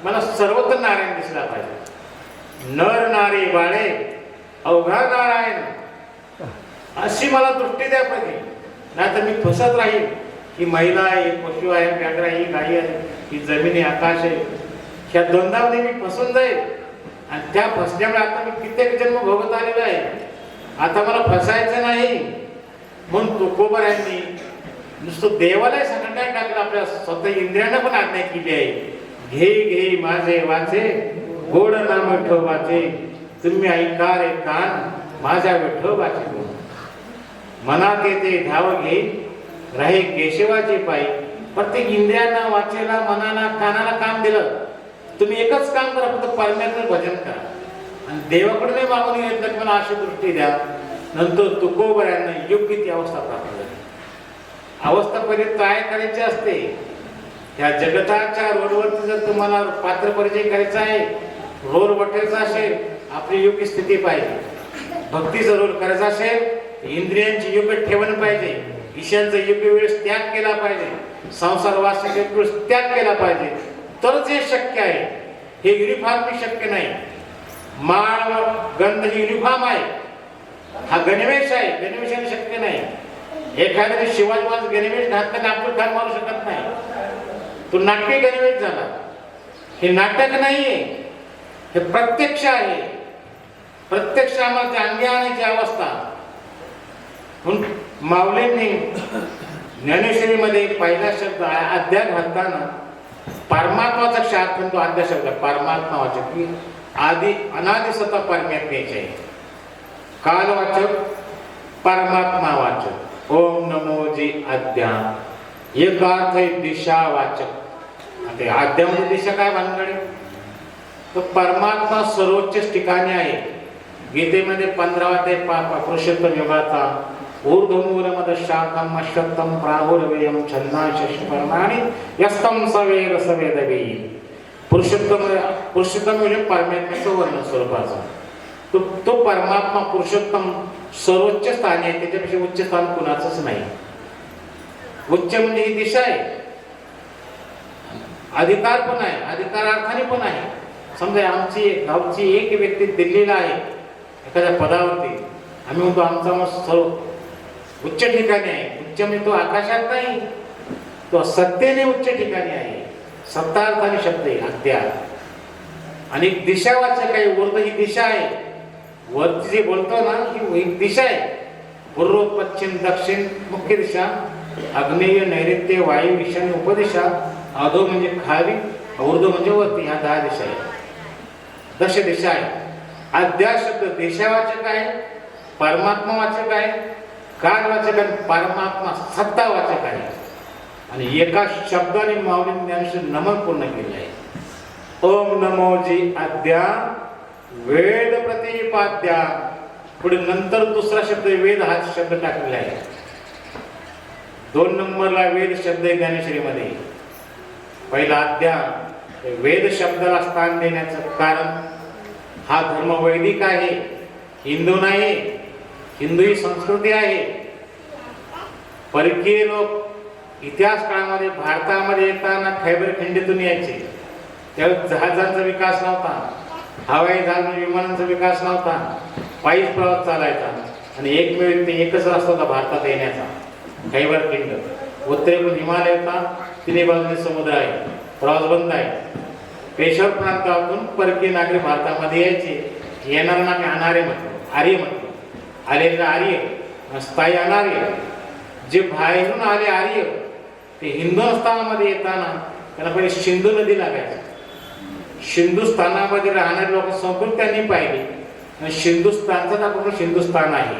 मला सर्वत्र नारायण दिसला पाहिजे. नर नारी बाळे अवघा नारायण अशी मला दृष्टी द्या पाहिजे. नाही तर मी फसत राहील. ही महिला आहे, पशु आहे, व्याघ्र आहे, ही गाई आहे, ही जमीन आहे, आकाश आहे, ह्या द्वंद्वामध्ये मी फसून जाईल. आणि त्या फसल्यामुळे आता मी कित्येक जन्म भोगत आलेला आहे. आता मला फसायचं नाही म्हणून तुकोबरायांनी नुसतं देवालाही सांगत नाही टाकलं, आपल्या स्वतः इंद्रियांना पण आज्ञा केली आहे, घे घे माझे वाचे गोड नाम विठोबाचे, तुम्ही ऐका रे कान माझ्या विठोबाचे गुण. मनात येते धाव घे राहे केशवाचे पायी. प्रत्येक इंद्रियांना वाचेला मनाला कानाला काम दिलं. तुम्ही एकच काम करा, फक्त परमेश्वर भजन करा आणि देवाकडे मागून घेतलं की मला अशी दृष्टी द्या. नंतर तुकोबऱ्यांना योग्य ती अवस्था प्राप्त झाली. अवस्था पर्यंत काय करायची असते, त्या जगताच्या रोडवरती जर तुम्हाला पात्र परिचय करायचा आहे, रोल वटायचा असेल, आपली योग्य स्थिती पाहिजे. भक्तीचा रोल करायचा असेल, इंद्रियांची योग्य ठेवण पाहिजे, ईशांचा योग्य वेळेस त्याग केला पाहिजे, संसार वासाचा योग्य वेळेस त्याग केला पाहिजे, तरच हे शक्य आहे. हे युनिफॉर्म शक्य नाही. माळ गंध ही युनिफॉर्म आहे, हा गणवेश आहे, गणवेशाने शक्य नाही. एखाद्याने शिवाजी महाराज गणवेश घातला आपण खान मारू शकत नाही, तो नाट्य गणवेश झाला. हे नाटक नाहीये, हे प्रत्यक्ष आहे. प्रत्यक्ष आम्हाला अंगी आणायची अवस्था. म्हणून माऊलींनी ज्ञानेश्वरीमध्ये पहिला शब्द अध्याय घालताना परमात्माचा क्षार्थ तो अध्याय शब्द परमात्मा वाचक की आदि अनादि सत्ता परमात्म्याचे आहे. कालवाचक परमात्मा वाचक. ओम नमो जी अद्या एक अर्थ आहे दिशा वाचक. आता आद्यामध्ये दिशा काय भानगडे, तो परमात्मा सर्वोच्च ठिकाणी आहे. गीतेमध्ये 15 अध्याय पुरुषोत्तम योगाचा ऊर्ध्वमूलमद शाखम अश्वत्थम प्राहुर्वेयम छन्नाशश परमाणि यस्तम सवेद सवेदवेयी. पुरुषोत्तम म्हणजे परमात्म्याचं वर्ण स्वरूपाचा. तो परमात्मा पुरुषोत्तम सर्वोच्च स्थान आहे, त्याच्यापेक्षा उच्च स्थान कुणाचंच नाही. उच्च म्हणजे ही दिशा आहे, अधिकार पण आहे, अधिकारार्थाने पण आहे. समजा आमची गावची एक व्यक्ती दिल्लीला आहे एखाद्या पदावरती, आम्ही म्हणतो आमचा मग सर्व उच्च ठिकाणी आहे. उच्च म्हणजे तो आकाशात नाही, तो सत्तेने उच्च ठिकाणी आहे. सत्तार्थाने शब्द आहे अद्या. आणि एक दिशा वाचक आहे. ऊर्ध्व ही दिशा आहे, वरती जे बोलतो ना ही एक दिशा आहे. पूर्व पश्चिम दक्षिण मुख्य दिशा, आग्नेय नैऋत्य वायू ईशान्य उपदिशा, अधो म्हणजे खाली, ऊर्ध्व म्हणजे वरती. ह्या 10 दिशा आहे, दश दिशा आहे. अध्या शब्द दिशावाचक आहे, परमात्मा वाचक आहे, काल वाचक आहे, परमात्मा सत्ता वाचक आहे. आणि एका शब्दाने माऊलींनी ज्ञानेश्वर नमन पूर्ण केले आहे. ओम नमो जी अद्या वेद प्रतिपाद्या. पुढे नंतर दुसरा शब्द वेद हा शब्द टाकलेला आहे. 2 नंबरला वेद शब्द आहे ज्ञानेश्वरीमध्ये. पहिला अद्या वेद शब्दाला स्थान देण्याचं कारण, हा धर्म वैदिक आहे, हिंदू नाही. हिंदू ही संस्कृती आहे. परकीय लोक इतिहास काळामध्ये भारतामध्ये येताना खैबर खिंडीतून यायचे. त्यावेळेस जहाजांचा विकास नव्हता, हवाई जहाज विमानांचा विकास नव्हता, पायीच प्रवास चालायचा. आणि एकच रस्ता होता भारतात येण्याचा, खैबर खिंड. उत्तरेकडून हिमालय होता, तिन्ही बाजूने समुद्र आहे, प्रवास बंद आहे. पेशवर प्रांतातून परकीय नागरिक भारतामध्ये यायचे. येणाऱ्यांना आम्ही अनार्य म्हटलो, आर्य म्हटलो. आर्यला आर्य, स्थायी अनार्य. जे बाहेरून आले आर्य ते हिंदुस्थानामध्ये येताना त्यांना पहिले सिंधू नदी लागायची. हिंदुस्थानामध्ये राहणारे लोक संपूर्ण त्यांनी पाहिली. हिंदुस्थानचा दाखवून हिंदुस्थान आहे.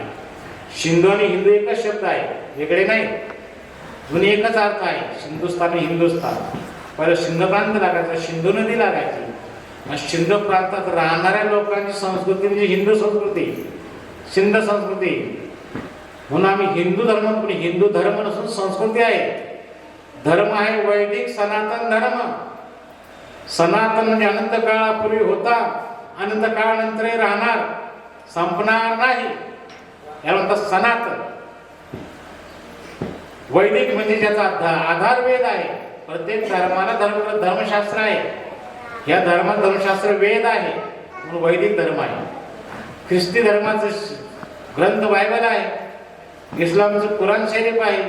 सिंधू आणि हिंदू एकच शब्द आहे, वेगळे नाही. दोन्ही एकच अर्थ आहे, हिंदुस्थान आणि हिंदुस्थान. पहिलं सिंधू प्रांत लागायचा, सिंधू नदी लागायची. सिंधू प्रांतात राहणाऱ्या लोकांची संस्कृती म्हणजे हिंदू संस्कृती, सिंध संस्कृती. म्हणून आम्ही हिंदू धर्म, हिंदू धर्म नसून संस्कृती आहे. धर्म आहे वैदिक सनातन धर्म. सनातन म्हणजे अनंत काळापूर्वी होता, अनंत काळानंतरही राहणार, संपणार नाही, याला म्हणतात सनातन. वैदिक म्हणजे ज्याचा आधार वेद आहे. प्रत्येक धर्माला धर्मशास्त्र आहे. या धर्मात धर्मशास्त्र वेद आहे, म्हणून वैदिक धर्म आहे. ख्रिस्ती धर्माचं ग्रंथ बायबल आहे, इस्लामचं कुराण शरीफ आहे.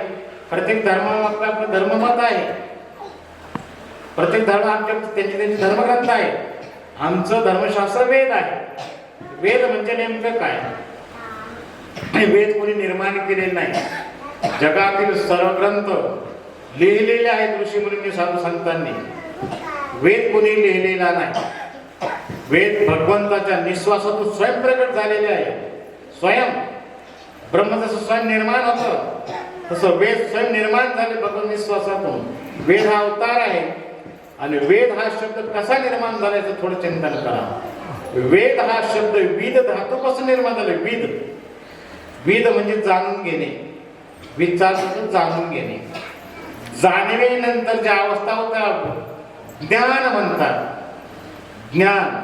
प्रत्येक धर्माला आपलं धर्ममत आहे. प्रत्येक धर्म आमच्या त्यांचे धर्मग्रंथ आहे. आमचं धर्मशास्त्र वेद आहे. वेद म्हणजे नेमकं काय? हे वेद कोणी निर्माण केलेले नाही. जगातील सर्व ग्रंथ लिहिलेले आहेत ऋषीमुनींनी, साधू संतांनी. वेद कोणी लिहिलेला नाही. वेद भगवंताच्या निश्वासातून स्वयंप्रकट झालेले आहे. स्वयं ब्रह्म जसं स्वयं निर्माण होतं तसं वेद स्वयं निर्माण झाले भगवंत निश्वासातून. वेद हा अवतार आहे. आणि वेद हा शब्द कसा निर्माण झाला याचं थोडं चिंतन करा. वेद हा शब्द विद धातूपासून निर्माण झाला. विद विद म्हणजे जाणून घेणे. विचार जाणून घेणे. जाणीवेनंतर ज्या अवस्था होत्या ज्ञान म्हणतात. ज्ञान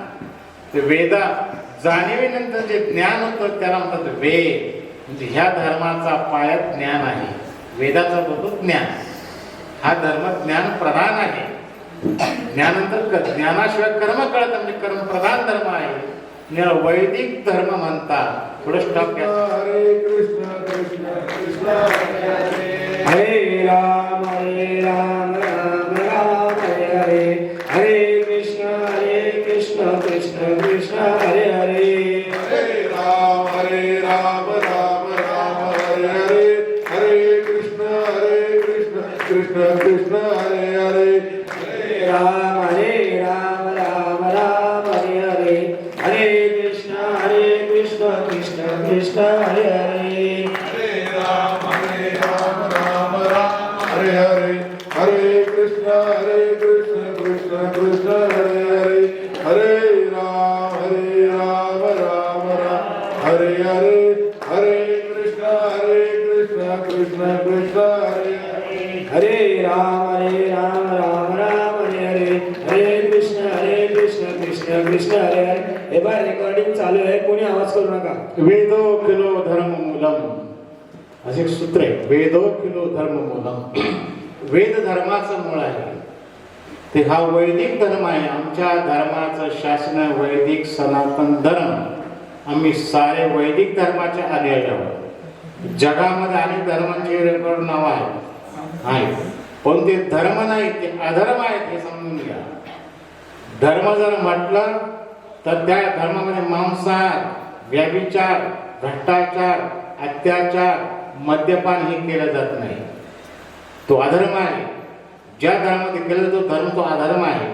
ते वेदा जाणीवेनंतर जे ज्ञान होतं त्याला म्हणतात वेद. म्हणजे ह्या धर्माचा पाया ज्ञान आहे. वेदाचा होतो ज्ञान. हा धर्म ज्ञान प्रधान आहे. ज्ञानानंतर ज्ञानाशिवाय कर्म कळत म्हणजे कर्म प्रधान धर्म आहे. याला वैदिक धर्म म्हणतात. थोडं स्टॉप घ्या. हरे कृष्ण कृष्ण कृष्ण हरे राम राम राम हरे हरे. हरे कृष्ण कृष्ण कृष्ण हरे हरे. हरे राम राम राम हरे हरे. हरे कृष्ण कृष्ण कृष्ण हरे हरे. हरे राम राम राम हरे हरे. हरे कृष्ण कृष्ण कृष्ण हरे हरे. हरे राम राम हरे हरे. हरे कृष्ण कृष्ण कृष्ण हरे हरे. हरे राम राम हरे हरे. हरे कृष्ण कृष्ण कृष्ण हरे हरे. हरे राम राम हरे हरे. हरे कृष्ण कृष्ण कृष्ण हरे हरे. हे बघा रेकॉर्डिंग चालू आहे. कोणी आवाज करू नका. वेदो किलो धर्म मूलम असे सूत्र आहे. वेदो किलो धर्म मूलम. वेद धर्माचं मूळ आहे. ते हा वैदिक धर्म आहे. आमच्या धर्माचं शासन वैदिक सनातन धर्म. आम्ही सारे वैदिक धर्माचे आलेले आहोत. जगामध्ये अनेक धर्मांचे रेकॉर्ड नाव आहे. पण ते धर्म नाही, ते अधर्म आहेत हे समजून घ्या. धर्म जर म्हटलं तर त्या धर्मामध्ये मांसाहार, व्यभिचार, भ्रष्टाचार, अत्याचार, मद्यपान हे केलं जात नाही. तो अधर्म आहे. ज्या धर्मामध्ये केलं तो धर्म तो अधर्म आहे.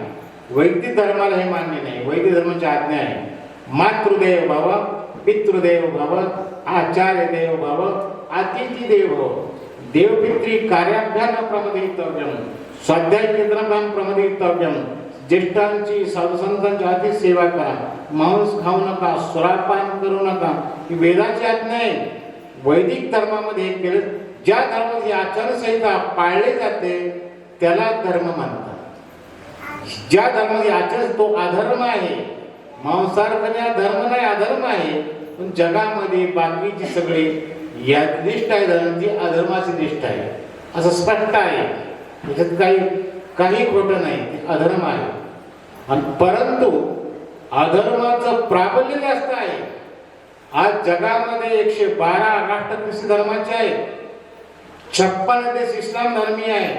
वैदिक धर्माला हे मान्य नाही. वैदिक धर्माची आज्ञा आहे मातृदेव भव, पितृदेव भव, आचार्य देव भव, अतिथी देव भव. देवपित्री कार्याभ्याम प्रमदितव्यम, स्वाध्याय केंद्राभ्याम प्रमदितव्यम. ज्येष्ठांची साधुसंतांची अति सेवा करा. मांस खाऊ नका, सुरापान करू नका. ही वेदाची आज्ञा आहे. वैदिक धर्मामध्ये हे केलं. ज्या धर्माची आचारसंहिता पाळली जाते त्याला धर्म म्हणतात. ज्या धर्माची आचरण तो अधर्म आहे. मांसाहार करणे हा धर्म नाही, अधर्म आहे. पण जगामध्ये बाकीची सगळी या निष्ठ आहे धर्म ती अधर्माची निष्ठ आहे असं स्पष्ट आहे. त्याच्यात काही खोटं नाही. ते अधर्म आहे. आणि परंतु अधर्माचं प्राबल्य जास्त आहे. आज जगामध्ये 112 राष्ट्र ख्रिस्ती धर्माचे आहेत. 56 देश इस्लाम धर्मीय आहे.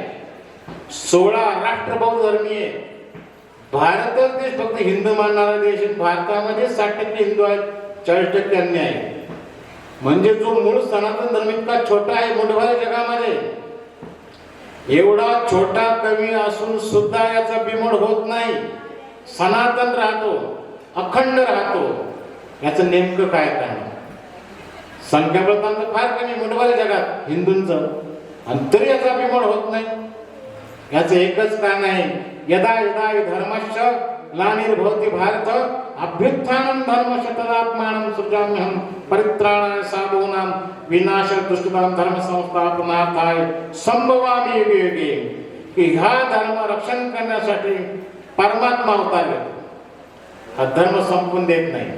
16 राष्ट्र बौद्ध धर्मीय आहे. भारतच देश फक्त हिंदू मानणारा देश आहे. भारतामध्ये 60% हिंदू आहेत, 40% अन्य आहे. म्हणजे जो मूळ सनातन धर्म इतका छोटा आहे मोठ्या जगामध्ये. एवढा छोटा कमी असून सुद्धा याचा बिमोड होत नाही. सनातन राहतो, अखंड राहतो. याचं नेमकं काय कारण? संख्याबळांचं फार कमी मोठ्या जगात हिंदूंचं, आणि तरी याचा बिमोड होत नाही. याचं एकच कारण आहे यदा यदा धर्मस्य ग्लानिर्भवति भारत अभ्युत्थानं धर्मस्य तदात्मानं सृजाम्यहं परित्राणाय साधूनां विनाशाय दुष्टानां धर्म संस्थापनार्थाय संभवामि युगे युगे. की हा धर्म रक्षण करण्यासाठी परमात्मा अवतारले. हा धर्म संपून देत नाही.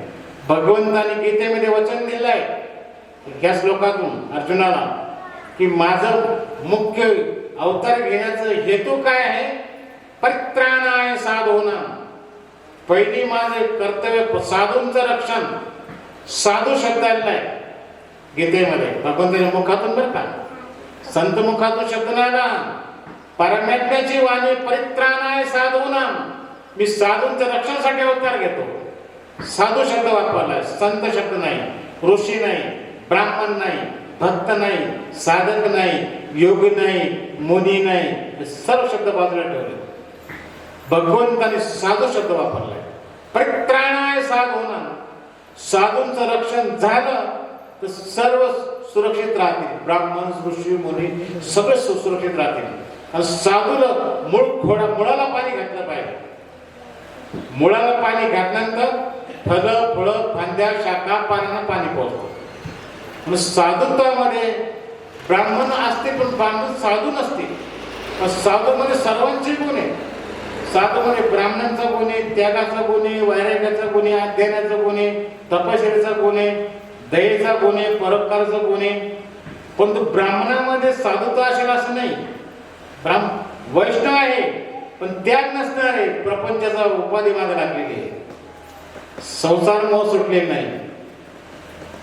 भगवंताने गीतेमध्ये वचन दिलंय या श्लोकातून अर्जुनाला की माझं मुख्य अवतार घेण्याचं हेतू काय आहे? परित्राणाय साधूनां. पहिली माझे कर्तव्य साधूंचं रक्षण. साधू शब्द आलेला आहे गीतेमध्ये भगवंताच्या मुखातून बरं का, संत मुखातून शब्द नाही ना. परमात्म्याची वाणी परित्राणाय साधूनां. मी साधूंच्या रक्षणासाठी अवतार घेतो. साधू शब्द वापरलाय, संत शब्द नाही, ऋषी नाही. ब्राह्मण नाही, भक्त नाही, साधक नाही, योगी नाही, मुनी नाही, हे सर्व शब्द बाजूला ठेवले. भगवंताने साधू शब्द वापरलाय. परित्राणाय साधूनां, साधूंचं रक्षण झालं तर सर्व सुरक्षित राहतील. ब्राह्मण, ऋषी, मुनी सगळे सुरक्षित राहतील. आणि साधूला मुळाला पाणी घातलं पाहिजे. मुळाला पाणी घातल्यानंतर फळं, फांद्या, शाखा, पानांना पाणी पोहोचतं. साधुत्वामध्ये ब्राह्मण असते पण ब्राह्मण साधू नसते. साधूमध्ये सर्वांचे गुण आहे. साधूमध्ये ब्राह्मणांचा गुण आहे, त्यागाचा गुण आहे, वैराग्याचा गुण आहे, अध्ययनाचा गुण आहे, तपश्चर्याचा गुण आहे, दयेचा गुण आहे, परोपकाराचा गुण आहे. पण तो ब्राह्मणामध्ये साधुत्व असेल असं नाही. वैष्णव आहे पण त्याग नसणार आहे. प्रपंचाचा उपाधी मागे लागलेली आहे. संसार मोह सुटलेला नाही.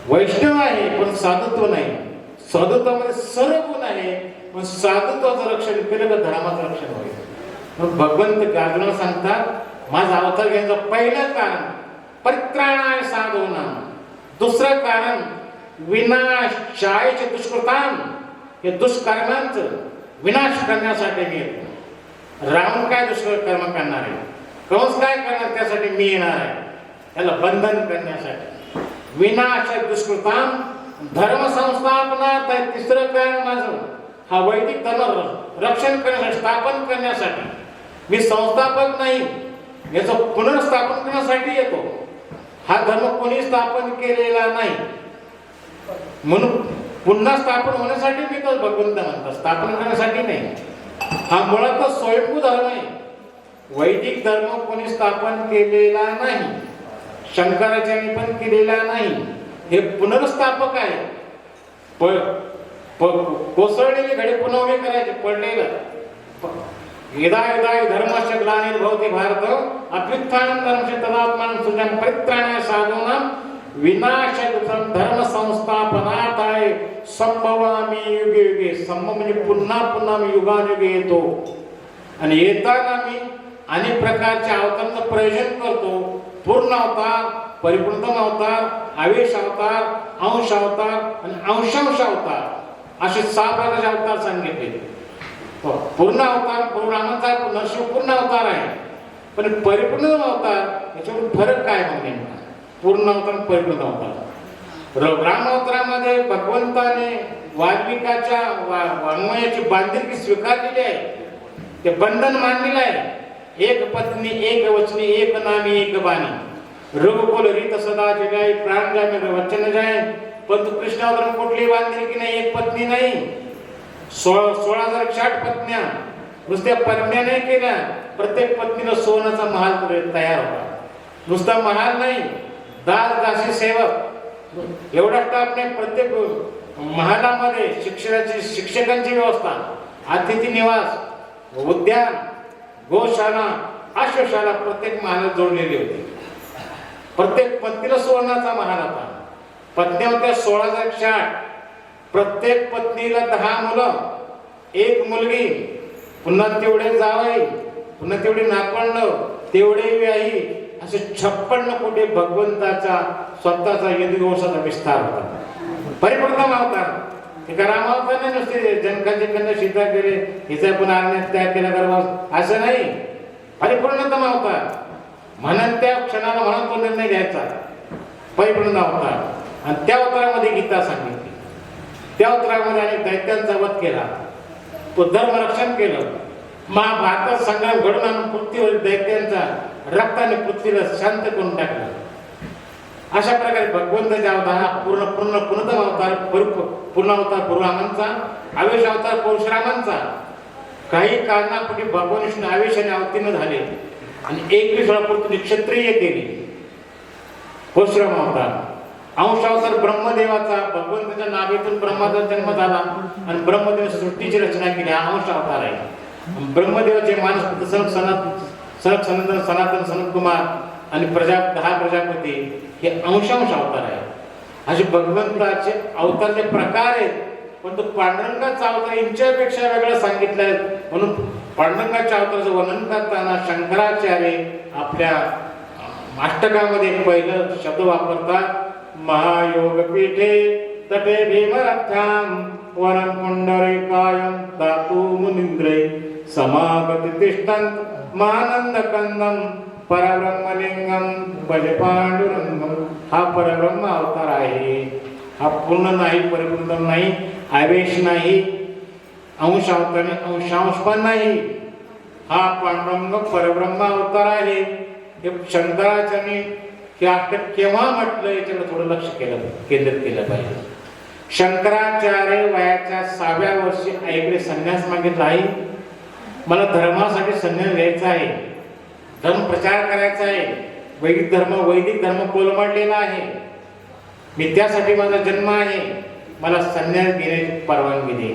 वैष्णव आहे पण साधुत्व नाही. साधुत्वामध्ये सर्व गुण आहे पण साधुत्वाचं रक्षण केलं तर धर्माचं रक्षण होईल. मग भगवंत अर्जुनाला सांगतात माझा अवतार घेण्याचं पहिलं कारण परित्राणाय साधूनां, दुसरं कारण विनाशायच दुष्कृतां, हे दुष्कर्मांचं विनाश करण्यासाठी मी येतो. रावण काय दुष्कर्म करणार आहे, कंस काय करणार, त्यासाठी मी येणार आहे. त्याला बंधन करण्यासाठी. विनाश दुष्कृतां धर्म संस्थापनात आहे तिसरं कारण माझं. हा वैदिक धर्म रक्षण करण्यासाठी, स्थापन करण्यासाठी. मी संस्थापक नाही, याचं पुनर्स्थापन करण्यासाठी येतो. हा धर्म कोणी स्थापन केलेला नाही म्हणून पुन्हा स्थापन होण्यासाठी मी तो भगवंत म्हणतात, स्थापन करण्यासाठी नाही. हा मुळातच स्वयंभू धर्म आहे. वैदिक धर्म कोणी स्थापन केलेला नाही, शंकराचार्यांनी पण केलेला नाही. हे पुनर्स्थापक आहे. कोसळलेले घडे पुन्हा उभे करायचे, पडलेलं. यदा यदा धर्मस्य ग्लानिर्भवति भारत अभ्युत्थानं धर्मस्य तदात्मानं सृजनं परित्राणाय साधूनां विनाशकृतं धर्म संस्थापनार्थाय संभवामि युगे युगे. संभव म्हणजे पुन्हा पुन्हा मी युगानुयुगे येतो. आणि येताना मी अनेक प्रकारच्या अवतारांचं प्रयोजन करतो. पूर्ण अवतार, परिपूर्णतम अवतार, आवेश अवतार, अंश अवतार आणि अंशांश अवतार असे 6 प्रकारचे अवतार सांगितले. पूर्ण अवतार, पूर्णांचा नरशिव पूर्ण अवतार आहे. पण परिपूर्ण अवतार याच्यावर फरक काय मग नेमका? पूर्ण अवतार, परिपूर्ण अवतार. राम अवतारामध्ये भगवंताने वाल्मिकाच्या वाङ्मयाची बांधिलकी स्वीकारलेली आहे. ते बंधन मानलेलं आहे. एक पत्नी, एक वचनी, एक नामी, एक बाणी. रघुकुल रीत सदा जगाई, प्राण जाय वचन जाय. परंतु कृष्णावर कुठली बांधिलकी नाही, एक पत्नी नाही. 16,060 पत्न्या नुसत्या पत्न्या नाही केल्या. प्रत्येक पत्नीला सोन्याचा महाल तयार होता. नुसता महाल नाही, दास दासी सेवक एवढा स्टाफ नाही. प्रत्येक महालामध्ये शिक्षकांची व्यवस्था, अतिथी निवास, उद्यान, गोशाळा, अश्वशाळा प्रत्येक महालात जोडलेली होती. प्रत्येक पत्नीला सुवर्णाचा महाल होता. पत्न्या होत्या 16,060. प्रत्येक पत्नीला 10 मुलं, 1 मुलगी, पुन्हा तेवढे जावई, पुन्हा तेवढे नातवंड, तेवढे व्याही, असे 56 कोटी भगवंताचा स्वतःचा यदुवंशाचा विस्तार होता. परिपूर्ण अवतार. एका रामावताराने नुसते जनकांचे कन्या सीता केले, हिचा पण आरण्यात त्याग केला गर्भास, असं नाही. परिपूर्णतम अवतार. म्हणून त्या क्षणाला म्हणून तो निर्णय घ्यायचा. परिपूर्ण अवतार. आणि त्या अवतारामध्ये गीता सांगितली. त्या अवतारामध्ये अनेक दैत्यांचा वध केला. तो धर्मरक्षण केलं. महाभारतात संग्राम घडून आणून पृथ्वीवर दैत्यांचा रक्ताने पृथ्वीला शांत करून टाकलं. अशा प्रकारे भगवंताच्या अवतार हा पूर्णतम अवतार, पूर्ण अवतार पूर्वामांचा, आवेश अवतार परशुरामांचा. काही कारणापोटी भगवान विष्णू आवेशाने अवतीर्ण झाले आणि 21 वेळा पृथ्वी क्षत्रिय केली. परशुराम अवतार. अंश अवतार ब्रह्मदेवाचा. भगवंताच्या नाभीतून ब्रह्माचा जन्म झाला आणि ब्रह्मदेव सृष्टीची रचना केली. हा अंश अवतार आहे. ब्रह्मदेवाचे मानस सनत सनातन कुमार आणि 10 प्रजापती हे अंशांश अवतार आहे. असे भगवंताचे अवतारचे प्रकार आहेत. पण तो पांडुरंगाचा अवतार यांच्यापेक्षा वेगळा सांगितलं आहे. म्हणून पांडुरंगाच्या अवताराचं वर्णन करताना शंकराचार्य आपल्या अष्टकामध्ये पहिलं शब्द वापरतात, महायोग पीठे तटे भीमरथ्यां वनं पुण्डरीकायं दातु मुनीन्द्रै समागति तिष्ठन्त मानन्दकन्दं परब्रह्मलिंगम भज पांडुरंगम. हा परब्रह्म अवतार आहे. हा पूर्ण नाही, परिपूर्ण नाही, आवेश नाही, अंश अवतार नाही, अंशांश पण नाही. हा पांडुरंग परब्रह्म अवतार आहे. हे शंकराचार्यांनी हे अष्टक केव्हा म्हटलं याच्याकडे थोडं लक्ष केंद्रित केलं पाहिजे. शंकराचार्य वयाच्या 6व्या वर्षी आईकडे संन्यास मागितला आहे. मला धर्मासाठी संन्यास घ्यायचा आहे, धर्म प्रचार करायचा आहे, वैदिक धर्म कोलमडलेला आहे, मी त्यासाठी माझा जन्म आहे, मला संन्यास घेण्याची परवानगी दे.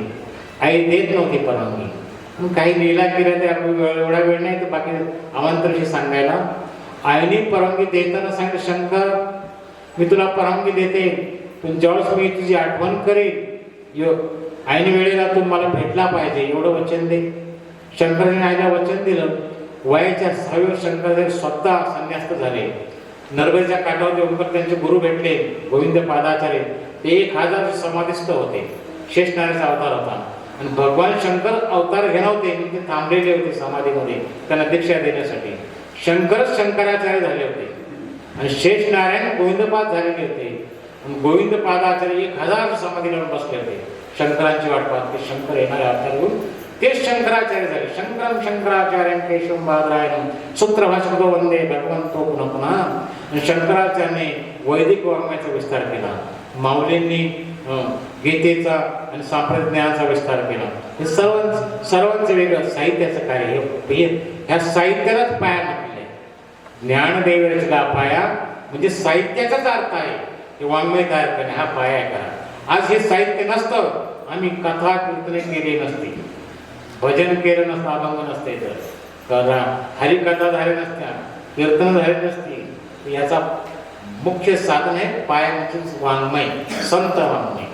आई देत नव्हती परवानगी. मग काही लीला केल्या ते एवढा वेळ नाही तर बाकी आमंत्रणशी सांगायला. आईने परवानगी देताना सांगितलं, शंकर मी तुला परवानगी देते, पण ज्यावेळेस मी तुझी आठवण करेन आईने वेळेला तू मला भेटला पाहिजे एवढं वचन दे. शंकराने आईला वचन दिलं. वयाच्या 6व्या शंकराचार्य स्वतः संन्यास्त झाले. नर्मदेच्या काठावर येऊन त्यांचे गुरु भेटले गोविंद पादाचार्य. ते 1000 समाधिस्थ होते. शेषनारायणचा अवतार होता आणि भगवान शंकर अवतार घेणार होते, ते थांबलेले होते समाधीमध्ये त्यांना दीक्षा देण्यासाठी. शंकरच शंकराचार्य झाले होते आणि शेषनारायण गोविंदपाद झालेले होते. गोविंद पादाचार्य 1000 समाधीला बसले होते शंकरांची वाट पाहत. ते शंकर येणारे अवतार घेऊन ते शंकराचार्य झाले. शंकरम शंकराचार्य केशवम बादरायणम सूत्रभाषको वंदे भगवंतो पुन्हा पुन्हा. शंकराचार्याने वैदिक वाङ्मयाचा विस्तार केला. माऊलींनी गीतेचा आणि सांप्रदायिक ज्ञानाचा विस्तार केला. हे सर्वांचं वेगळं साहित्याचं कार्य. ह्या साहित्यालाच पाया म्हटले. ज्ञानदेव रचला पाया म्हणजे साहित्याचाच अर्थ आहे. हे वाङ्मय तयार करणे हा पाया करा. आज हे साहित्य नसतं, आम्ही कथा कीर्तने केली नसती, भजन केलं नसतं, अभंग नसते, तर हरिकथा झाल्या नसत्या, कीर्तन झाले नसती. याचा मुख्य साधन आहे पाया म्हणजे वाङ्मय, संत वाङ्मय.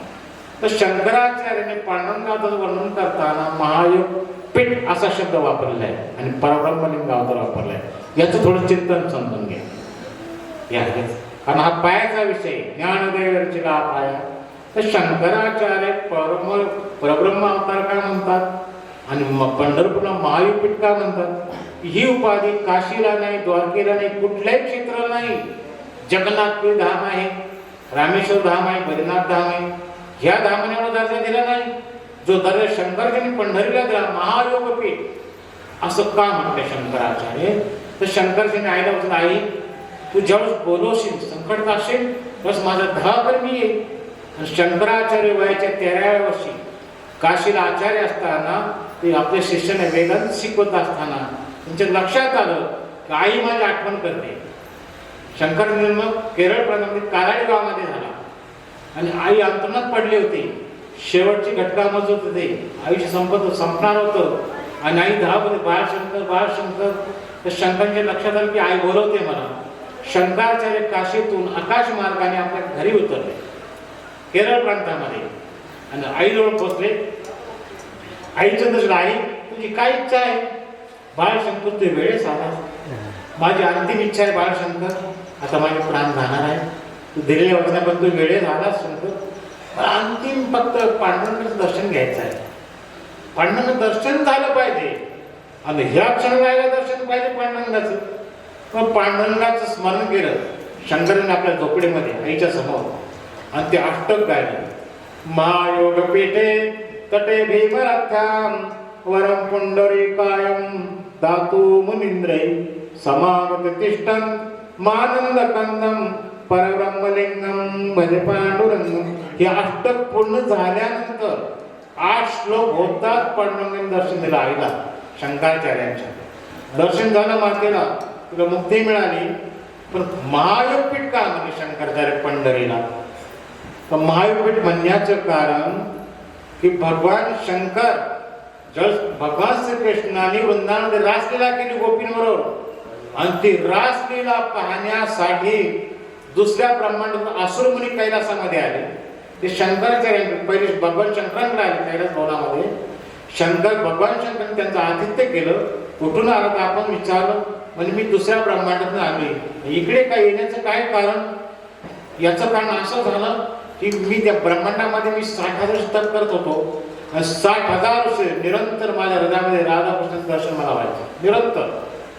तर शंकराचार्याने पांडुरंगाचं वर्णन करताना महायोग पीठ असा शब्द वापरलेला आहे आणि परब्रह्मलिंग अवतार वापरला आहे. याचं थोडं चिंतन समजून घ्या. कारण हा पायाचा विषय. ज्ञानदेव रचिला पाया. तर शंकराचार्य परब्रह्म अवतार काय म्हणतात आणि पंढरपूरला महायुगपीठ का म्हणतात. ही उपाधी काशीला नाही, द्वारकेला नाही, कुठल्याही क्षेत्राला नाही. जगन्नाथपुरी धाम आहे, रामेश्वर धाम आहे, बद्रीनाथ धाम आहे. ह्या धामाने एवढा दर्जा दिला नाही जो दर्जा शंकराचार्यांनी पंढरीला दिला. महायोगपीठ असं का म्हटलं शंकराचार्य. तर शंकराचार्याने आईला म्हटलं, आई तू ज्यावेळेस बोलवशील संकट असेल बस माझा धाकर मी येईल. आणि शंकराचार्य वयाच्या 13व्या वर्षी काशीला आचार्य असताना ते आपल्या शिष्याने वेदांत शिकवत असताना त्यांच्या लक्षात आलं की आई माझी आठवण करते. शंकर जन्म केरळ प्रांतामध्ये कालाडी गावामध्ये झाला आणि आई अंतर्नात पडली होती. शेवटची घटका मजत होते, आयुष्य संपणार होतं आणि आई धावत बाळशंकर. तर शंकरांच्या लक्षात आलं की आई बोलवते मला. शंकराचार्य काशीतून आकाश मार्गाने आपल्या घरी उतरले केरळ प्रांतामध्ये आणि आईजवळ पोचले. आईचं दर्शन, आई तुझी काय इच्छा आहे. बाळशंकर तू वेळेस आला, माझी अंतिम इच्छा आहे बाळशंकर, आता माझे प्राण जाणार आहे, तू दिलेल्या वचनाबद्दल तू वेळेस आलास शंकर. मला अंतिम फक्त पांडुरंगाचं दर्शन घ्यायचं आहे. पांडुरंगाचं दर्शन झालं पाहिजे आणि ह्या क्षणाला दर्शन पाहिजे पांडुरंगाचं. मग पांडुरंगाचं स्मरण केलं शंकराने आपल्या झोपडीमध्ये आईच्या समोर आणि ते अष्टक गायलं. महायोगपीठे तटे भीमरथ्यां वरं पुण्डरीकायं दातु मुनीन्द्रै समागत तिष्ठन् मानन्दकन्दं परब्रह्मलिंगं भज पांडुरंगं. हे अष्टक पूर्ण झाल्यानंतर 8 श्लोक होतात. पांडुरंगाने दर्शन दिलं आईला. शंकराचार्यांच्या दर्शन झालं मातेला, तुला मुक्ती मिळाली. पण महायोगपीठ का म्हणजे शंकराचार्य पंढरीला. तर महायोगपीठ म्हणण्याचं कारण की भगवान शंकर भगवान श्रीकृष्णाने वृंदावनामध्ये रासलीला केली गोपींबरोबर आणि ती रासलीला पाहण्यासाठी दुसऱ्या ब्रह्मांडातून असुर मुनी कैलासामध्ये आले. ते शंकराचार्य पहिले भगवान शंकरांकडे आले कैलास भवनामध्ये. भगवान शंकरांनी त्यांचं आतिथ्य केलं. कुठून आलं तर आपण विचारलं म्हणजे मी दुसऱ्या ब्रह्मांडातून आले. इकडे काय येण्याचं काय कारण. याचं कारण असं झालं की मी त्या ब्रह्मांडामध्ये मी 60,000 तप करत होतो आणि 60,000 वर्ष निरंतर माझ्या हृदयामध्ये राधाकृष्णाचं दर्शन मला व्हायचं निरंतर.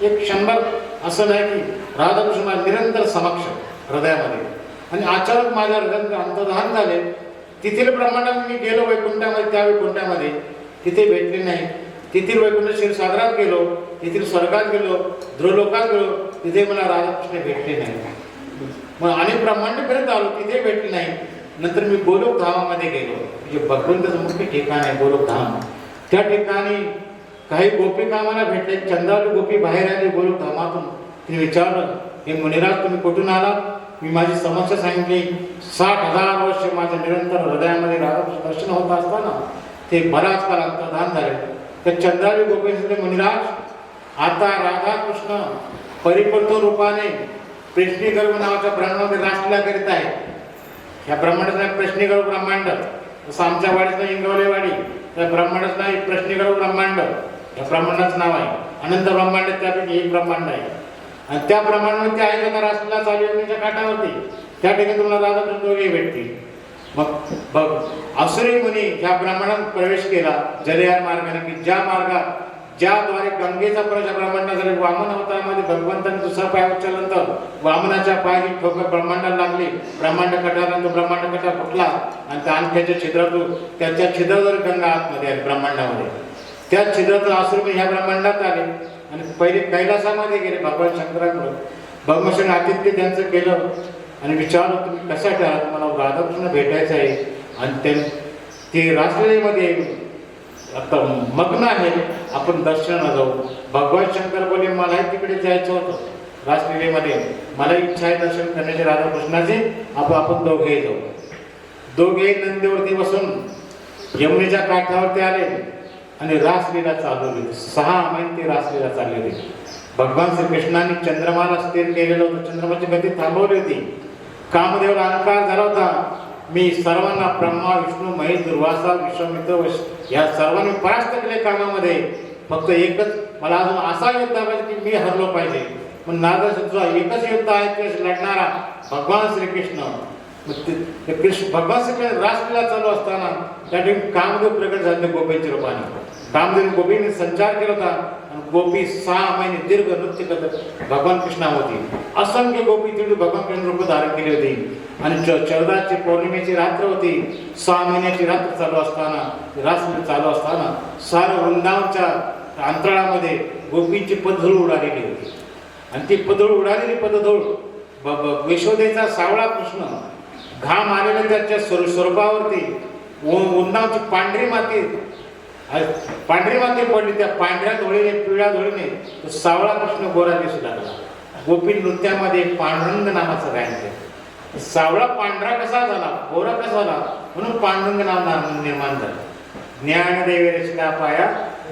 एक क्षणभर असं नाही की राधाकृष्ण माझ्या निरंतर समक्ष हृदयामध्ये. आणि अचानक माझ्या हृदयात अंतर्धान झाले. तिथील ब्रह्मांडात मी गेलो वैकुंठामध्ये, त्या वैकुंठामध्ये तिथे भेटले नाही. तेथील वैकुंठ क्षीरसागरात गेलो, तेथील स्वर्गात गेलो, ध्रुवलोकात गेलो, तिथे मला राधाकृष्ण भेटले नाही. मग अनेक ब्रह्मांड फिरत आलो, तिथे भेटले नाही. नंतर मी गोलोक धामामध्ये गेलो, म्हणजे भगवंताचं मुख्य ठिकाण आहे गोलोक धाम. त्या ठिकाणी काही गोपिका मला भेटले. चंद्रावली गोपी बाहेर आली गोलोक धामातून. तिने विचारलं, हे मुनिराज तुम्ही कुठून आला? मी माझी समस्या सांगितली. 60,000 वर्ष माझ्या निरंतर हृदयामध्ये राधाकृष्ण दर्शन होत असताना ते बराच काळ अंतर्धान झाले. तर चंद्रावली गोपी सांगितले, मुनिराज आता राधाकृष्ण परिपूर्ण रूपाने प्रेष्णीगर्भ नावाच्या ब्रह्मांडामध्ये रासलीला करीत आहे. ह्या ब्रह्मांडाचं नाव प्रेष्णीगर्भ ब्रह्मांड. जसं आमच्या वाडीचं इंगवलेवाडी, त्या ब्रह्मांडाचं नाव प्रेष्णीगर्भ ब्रह्मांड. या ब्रह्मांडाचं नाव आहे. अनंत ब्रह्मांड त्यापैकी एक ब्रह्मांड आहे. आणि त्या ब्रह्मांडामध्ये आहे का रासलीला चालू आहे काठावरती. त्या ठिकाणी तुम्हाला राधाकृष्ण दोघे भेटतील. मग बघ असुरी मुनी ह्या ब्रह्मांडात प्रवेश केला जलयान मार्गाने, की ज्या मार्गात ज्याद्वारे गंगेचा प्रवेश ब्रह्मांडात झाले. वामन अवतारामध्ये भगवंताने दुसरा पाय उचलल्यानंतर वामनाच्या पायाची ठोकर ब्रह्मांडाला लागली. ब्रह्मांड कटानंतर ब्रह्मांड कटा फुटला आणि त्या आणखीच्या छिद्रातून त्याच्या छिद्रावर गंगा आतमध्ये आली ब्रह्मांडामध्ये. त्या छिद्रातून असुरी ह्या ब्रह्मांडात आले आणि पहिले कैलासामध्ये गेले भगवान शंकरांकडे. भगवान शंकर आतिथ्य त्यांचं केलं आणि विचारलं, तुम्ही कशासाठी आहात? मला राधाकृष्ण भेटायचं आहे. आणि ते रासलीलेमध्ये आता मग्न आहे, आपण दर्शनाला जाऊ. भगवान शंकर बोले, मलाही तिकडे जायचं होतं रासलीलेमध्ये, मला इच्छा आहे दर्शन करण्याचे राधाकृष्णाचे. आपण दोघे जाऊ. दोघे नंदीवरती बसून यमुनेच्या काठावरती आले आणि रासलीला चालू होती. 6 महिने ती रासलीला चालली होती. भगवान श्रीकृष्णाने चंद्रमाला स्थिर केलेलं होतं, चंद्रमाची गती थांबवली होती. कामदेवला अहंकार झाला होता, मी सर्वांना ब्रह्मा विष्णू महेश दुर्वासा विश्वामित्र या सर्वांनी परास्त केले कामामध्ये. फक्त एकच मला अजून असा युद्ध पाहिजे की मी हरलो पाहिजे. पण नारदाचा एकच युद्ध आहे ते लढणारा भगवान श्रीकृष्ण. भगवान श्रीकृष्ण रासलीला चालू असताना त्या ठिकाणी कामदेव प्रकट झाले गोपींच्या रूपाने. कामदेव गोपीने संचार केला होता आणि गोपी 6 महिने दीर्घ नृत्य करत भगवान कृष्णा होती. असंख्य गोपी तिथे भगवान कृष्ण रूप धारण केली होती. आणि चौदाची पौर्णिमेची रात्र होती. 6 महिन्याची रात्र चालू असताना, रासलीला चालू असताना सारं वृंदावनच्या अंतराळामध्ये गोपींची पदधूळ उडालेली होती. आणि ती पदधूळ उडालेली पदधूळ यशोदेचा सावळा कृष्ण घाम आलेल्या त्याच्या स्वरूपावरती वृंदावनची पांढरी माती पडली. त्या पांढऱ्या धुळीने पिवळ्या धुळीने सावळा कृष्ण गोरा दिसू लागला. गोपी नृत्यामध्ये पांडुरंग नावाचं गायन केलं. सावळा पांढरा कसा झाला, गोरा कसा झाला, म्हणून पांडुरंग नाव निर्माण झालं. ज्ञानदेवी रचिता पाया,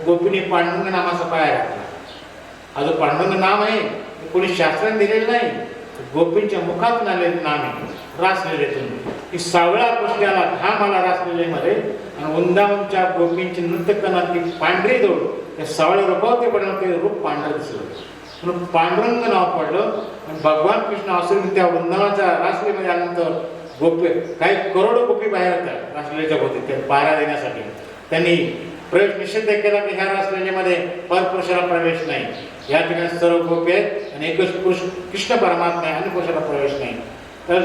गोपीने पांडुरंग नामाचा पाया घातला. हा जो पांडुरंग नाम आहे कोणी शास्त्राने दिलेलं नाही, गोपींच्या मुखातून आलेलं नाम आहे रासलीलेतून. की सावळा कृष्णाला घाम आला रासलीलेमध्ये आणि वृंदावनच्या गोपींची नृत्य करणारी पांढरी धूळ त्या सावळ्या रूपावरती पडलं, ते रूप पांढरं दिसलं म्हणून पांडुरंग नाव पडलं. आणि भगवान कृष्ण असुरी त्या वृंदावनाच्या रासलीमध्ये आल्यानंतर गोपी काही करोडो गोपी बाहेर होत्या रासलीलेच्या होते ते पारा देण्यासाठी. त्यांनी प्रवेश निषेध केला की ह्या रासलीलेमध्ये परपुरुषाला प्रवेश नाही. या ठिकाणी सर्व गोपी आहेत आणि एकच पुरुष कृष्ण परमात्मा आहे आणि पुरुषाला प्रवेश नाही. तर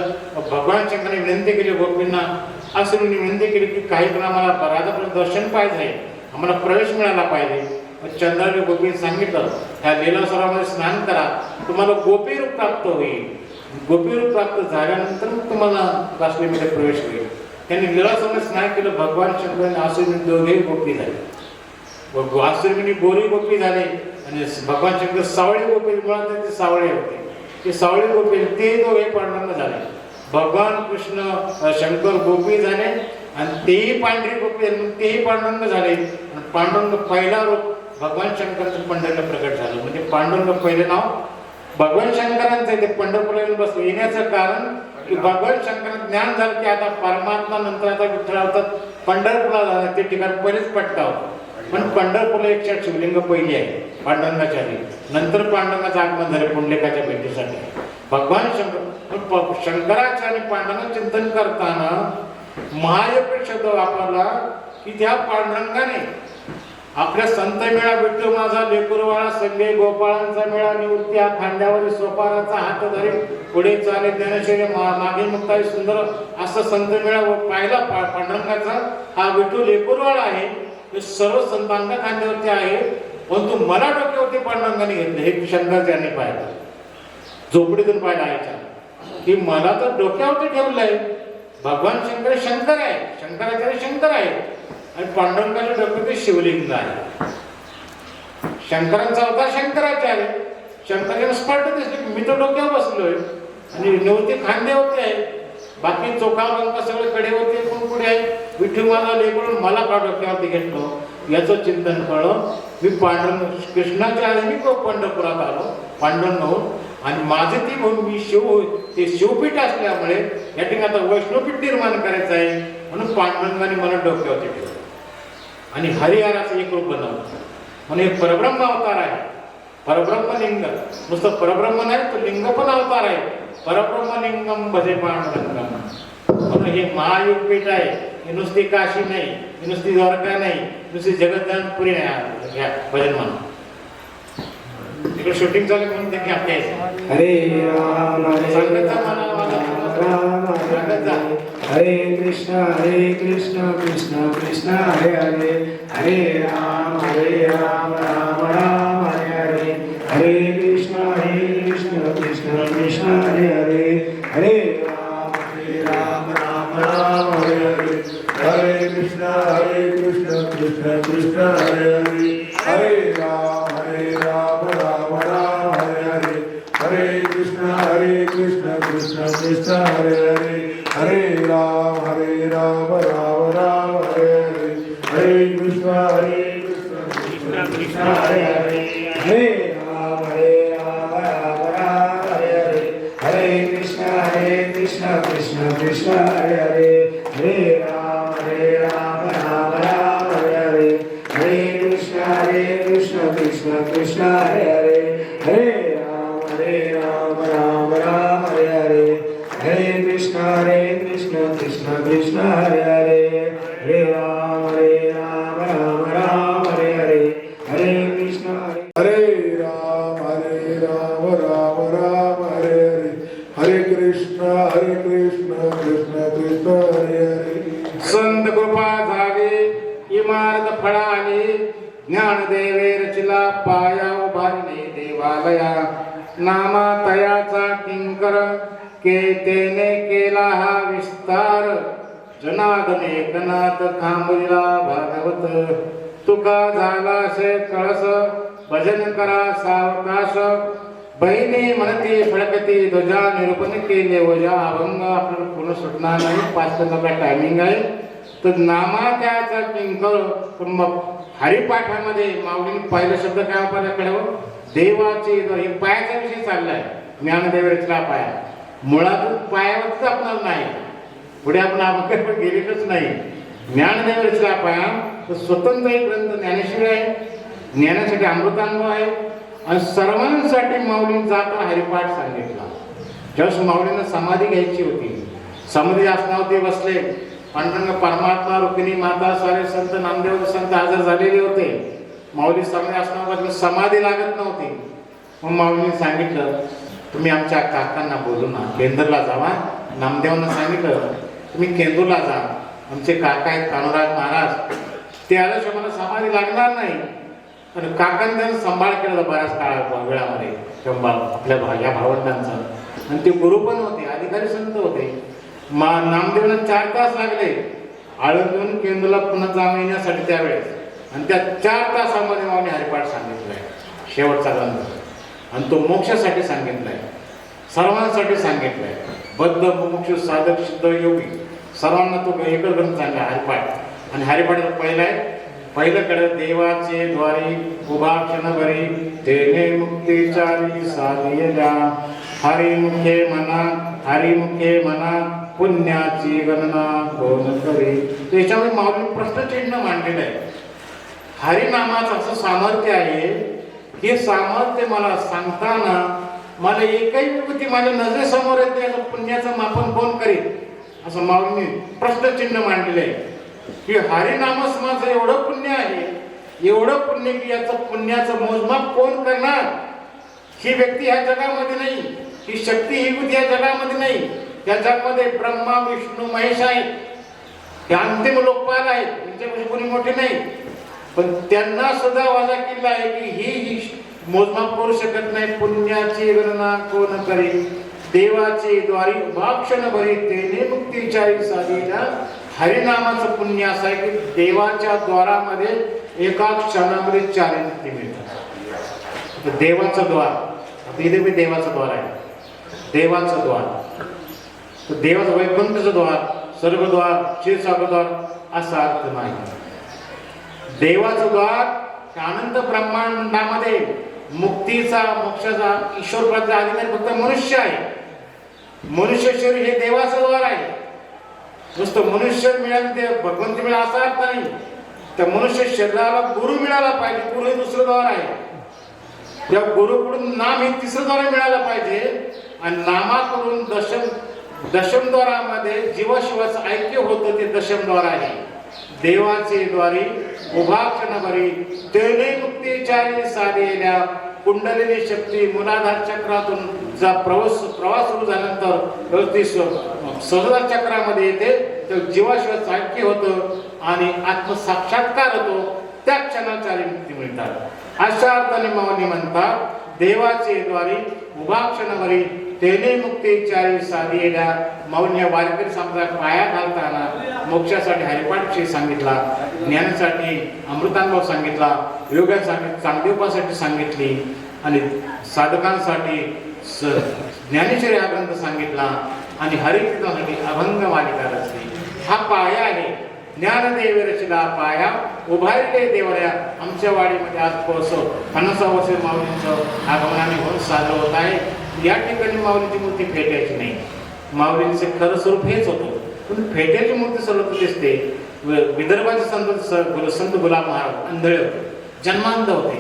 भगवान शंकराने विनंती केली गोपींना, असुरींनी विनंती केली की काही पण आम्हाला राधाकृष्ण दर्शन पाहिजे, आम्हाला प्रवेश मिळाला पाहिजे. चंद्राने गोपींनी सांगितलं, ह्या लीला सरोवरामध्ये स्नान करा, तुम्हाला गोपी रूप प्राप्त होईल. गोपी रूप प्राप्त झाल्यानंतर मग तुम्हाला रासलीलेमध्ये प्रवेश होईल. त्यांनी लीला सरोवरामध्ये स्नान केलं. भगवान शंकराने असुरींनी दोघेही गोपी झाले. असुरींनी गोरी गोपी झाले आणि भगवान शंकर सावळी गोपी, मुळात ते सावळे होते. ते सावळी गोपी ते दोघे पांडुरंग झाले. भगवान कृष्ण शंकर गोपी झाले आणि तेही पांढरी गोपी झाली, तेही पांडुरंग झाले. आणि पांडुरंग पहिला रूप भगवान शंकराचं पंढरीला प्रकट झालं. म्हणजे पांडुरंग पहिले नाव भगवान शंकरांचं आहे. ते पंढरपूरला येऊन बसलं. येण्याचं कारण की भगवान शंकरांना ज्ञान झालं की आता परमात्मा नंतर आता विठ्ठल होतात पंढरपूरला झालं. ते ठिकाण पहिलेच पटका होतं. पण पंढरपूरला 108 शिवलिंग पहिली आहे पांडुरंगाच्या आधी. नंतर पांडुरंगाचं आगमन झालं पुंडलिकाच्या भेटीसाठी. भगवान शंकर पण शंकराचे आणि पांडुरंग चिंतन करताना महायज्ञ शब्द वापरला की त्या पांडुरंगाने आपल्या संत मेळा विठ्ठल माझा लेकुरवाळा संगे गोपाळांचा मेळा निवृत्ती हा खांद्यावरील सोपाराचा हात धरे पुढे चाले ज्ञानेश्वरी मागे मुक्ताई सुंदर असं संत मेळा पाहिला पांडुरंगाचा हा विठ्ठल लेकुरवाळा आहे. हे सर्व संतांच्या खांद्यावरती आहे, परंतु मला डोक्यावरती पांडुरंगाने घेतले. हे शंकराचार्यांनी पाहिलं, झोपडीतून पाहिलं आईच्या की मला तर डोक्यावरती ठेवलंय. भगवान शंकर शंकर आहे, शंकराचार्य शंकर आहे आणि पांडुरंगाच्या डोक्यावरती शिवलिंग आहे. शंकरांचा अवतार शंकराचार्य, शंकराला स्पष्ट दिसले मी तर डोक्यावर बसलोय आणि निवृत्ती खांद्यावरती आहे. बाकी चोखा बंक सगळे कडेवरती कोण पुढे आहे. विठ्ठल मला लेकरून मला का डोक्यावरती घेतलो याचं चिंतन कळलं. मी पांडुरंग कृष्णाच्या आधी मी पंढरपुरात आलो पांडुरंगाहून आणि माझे ती भूमी ते शिवपीठ असल्यामुळे या ठिकाणी आता वैष्णवपीठ निर्माण करायचं आहे म्हणून पांडुरंगाने मला डोक्यावरती ठेवलं आणि हरिहराचं एक रूप बनवलं म्हणून हे परब्रह्म अवतार आहे. परब्रह्म लिंग नुसतं परब्रह्म नाही तो लिंग पण अवतार आहे. परब्रह्म लिंगम भजे पांडुरंगम म्हणून हे महायुगपीठ आहे. ही नुसती काशी नाही, ही नुसती द्वारका नाही, नुसती जगतपुरी नाही. भजन म्हणून तिकडे शूटिंग चालू म्हणून ते आपल्या हरे राम हरे कृष्ण कृष्ण कृष्ण हरे हरे हरे राम राम राम हरे हरे हरे कृष्ण कृष्ण कृष्ण हरे हरे हरे राम राम राम हरे हरे हरे कृष्ण कृष्ण कृष्ण हरे हरे हरे राम राम राम हरे हरे हरे कृष्ण कृष्ण कृष्ण हरे हरे हरे राम राम राम हरे हरे हरे कृष्ण कृष्ण कृष्ण हरे हरे हरे राम राम राम हरे हरे हरे कृष्ण कृष्ण कृष्ण हरे हरे हरे राम राम राम हरे हरे हरे कृष्ण कृष्ण कृष्ण हरे हरे हरे राम राम हरे हरे हरे कृष्ण कृष्ण कृष्ण हरे हरे हरे राम राम हरे हरे हरे कृष्ण हरे राम राम राम हरे हरे हरे कृष्ण कृष्ण कृष्ण हरे हरे. संत कृपा झाली इमारत फळाली ज्ञानदेवे रचिला पाया उभारणे देवालया नामा तयाचा किंकर केतेने केला हा विस्तार जनार्दन एकनाथ खांबविला भागवत तुका झाला से कळस भजन करा सावकाश बहिणी म्हणती फडकती ध्वजा निरूपण केले वजा अभंग आपल्याला पूर्ण सुटणार नाही 5 मिनिटाचा टायमिंग आहे तर नामा त्याचा किंकर मग हरिपाठामध्ये माऊलीने पहिला शब्द काय वापरला कळव देवाची हे पायाचा विषय चाललाय ज्ञानदेव रचला पाया मुळात पायावरच आपणार नाही पुढे आपण अभंग गेलेलंच नाही. ज्ञानदेव रचला पाया तर स्वतंत्र एक ग्रंथ ज्ञानेश्वरी आहे. ज्ञानासाठी अमृतानुभव आहे आणि सर्वांसाठी माऊलीने जाता हरिपाठ सांगितला. ज्यावेळेस माऊलींना समाधी घ्यायची होती समाधी आसनावरती बसले पांडुरंग परमात्मा रुक्मिणी माता सारे संत नामदेव संत हजर झालेले होते. माऊली समाधी आसनावर बसले समाधी लागत नव्हती. मग माऊलीने सांगितलं तुम्ही आमच्या काकांना बोलू ना केंद्रला जावा. नामदेवांना सांगितलं तुम्ही केंद्रला जा आमचे काका आहेत कान्होराज महाराज ते आल्याशिवाय मला समाधी लागणार नाही. आणि काकांनी त्यांचा सांभाळ केला बऱ्याच वेळामध्ये आपल्या या भावंडांचा आणि ते गुरु पण होते अधिकारी संत होते. नामदेवांना 4 तास लागले आळंदीहून केंद्रला पुन्हा जाऊन येण्यासाठी त्यावेळेस आणि त्या 4 तासामध्ये माऊली हरिपाठ सांगितलाय शेवटचा ग्रंथ आणि तो मोक्षासाठी सांगितलाय सर्वांसाठी सांगितलाय. बद्ध मुमुक्षु साधक सिद्ध योगी सर्वांना तो एकच ग्रंथ सांगला हरिपाठ आणि हरिपाठाचा पहिला आहे पहिलं कडे देवाचे द्वारी उभा क्षणभरी तेने मुक्ती चारी साधियला हरिमुखे मना पुण्याची गणना कोण करे. त्याच्यामध्ये माऊली प्रश्नचिन्ह मांडलेलं आहे. हरिनामाचं असं सामर्थ्य आहे हे सामर्थ्य मला सांगताना मला एकही विभूती माझ्या नजरेसमोर येते याचं पुण्याचं मापन कोण करेल असं माऊलींनी प्रश्नचिन्ह मांडलेलं आहे की हरिनामच माझं एवढं पुण्य आहे, एवढं पुण्य की याचं पुण्याचं मोजमाप कोण करणार? ही व्यक्ती ह्या जगामध्ये नाही, ही शक्ती ही बुद्धी या जगामध्ये नाही. त्या जगामध्ये ब्रह्मा विष्णू महेश आहेत, ते अंतिम लोकपाल आहेत, त्यांच्यापेक्षा कोणी मोठे नाही. पण त्यांना सुद्धा वाजा केला आहे की ही मोजमाप करू शकत नाही. पुण्याची गणना कोण करेल? देवाचे द्वारी भाक्षण भरी तेने मुक्तीचारी साधीला. हरिनामाचं पुण्य असं आहे की देवाच्या द्वारामध्ये एका क्षणामध्ये 4 मुक्ती मिळतात. देवाचं द्वार, इथे मी देवाचं द्वार आहे, देवाचं द्वार, देवाचं वैकुंठचं द्वार, स्वर्गद्वार, क्षीरसागरद्वार असा अर्थ नाही. देवाचं द्वार अनंत ब्रह्मांडामध्ये मुक्तीचा मोक्षाचा ईश्वरपदाचा अधिकारी फक्त मनुष्य आहे. मनुष्य शरीर हे देवाचं द्वार आहे. नुसतं मनुष्य मिळालं ते भगवंत मिळाला असा अर्थ नाही. त्या मनुष्य शरीराला गुरु मिळाला पाहिजे, गुरु हे दुसरं द्वार आहे. त्या गुरुकडून नाम हे तिसरं द्वार मिळालं पाहिजे आणि नामाकडून दशमद्वारामध्ये जीवाशिवाचं ऐक्य होतं ते दशमद्वार आहे. देवाचे द्वारी उभा क्षणभरी तेने मुक्तीचारी साधेल्या कुंडलिनी शक्ती मूलाधार चक्रातून प्रवास सुरू झाल्यानंतर सहस्रार चक्रामध्ये येते, तर जीवाशिवाचं ऐक्य होतं आणि आत्मसाक्षात्कार होतो. त्या क्षणाचारी मुक्ती मिळतात. अशा अर्थाने माऊली म्हणतात देवाचे द्वारी उभा क्षणभरी तेने मुक्तीचारी साधेल्या. माऊलीने वारकरी संप्रदाय पाया घालताना मोक्षासाठी हरिपाठ सांगितला, ज्ञानासाठी अमृतानुभव सांगितला, योगासाठी चांगदेवपासाठी सांगितली आणि साधकांसाठी ज्ञानेश्वरी हा ग्रंथ सांगितला आणि हरिकीर्तनासाठी अभंग मालिका रचली. हा पाया आहे. ज्ञानदेव रचिला पाया उभारले देवऱ्या. आमच्या वाडीमध्ये आज 50 वर्ष माऊलींचं आगमनाने होऊन साजरं होत आहे. या ठिकाणी माऊलीची मूर्ती फेटायची नाही. माऊलींचे खरं स्वरूप हेच होतं, पण फेट्याची मूर्ती सर्वत्र दिसते. विदर्भाचे संत गुलाब महाराज आंधळे होते, जन्मांध होते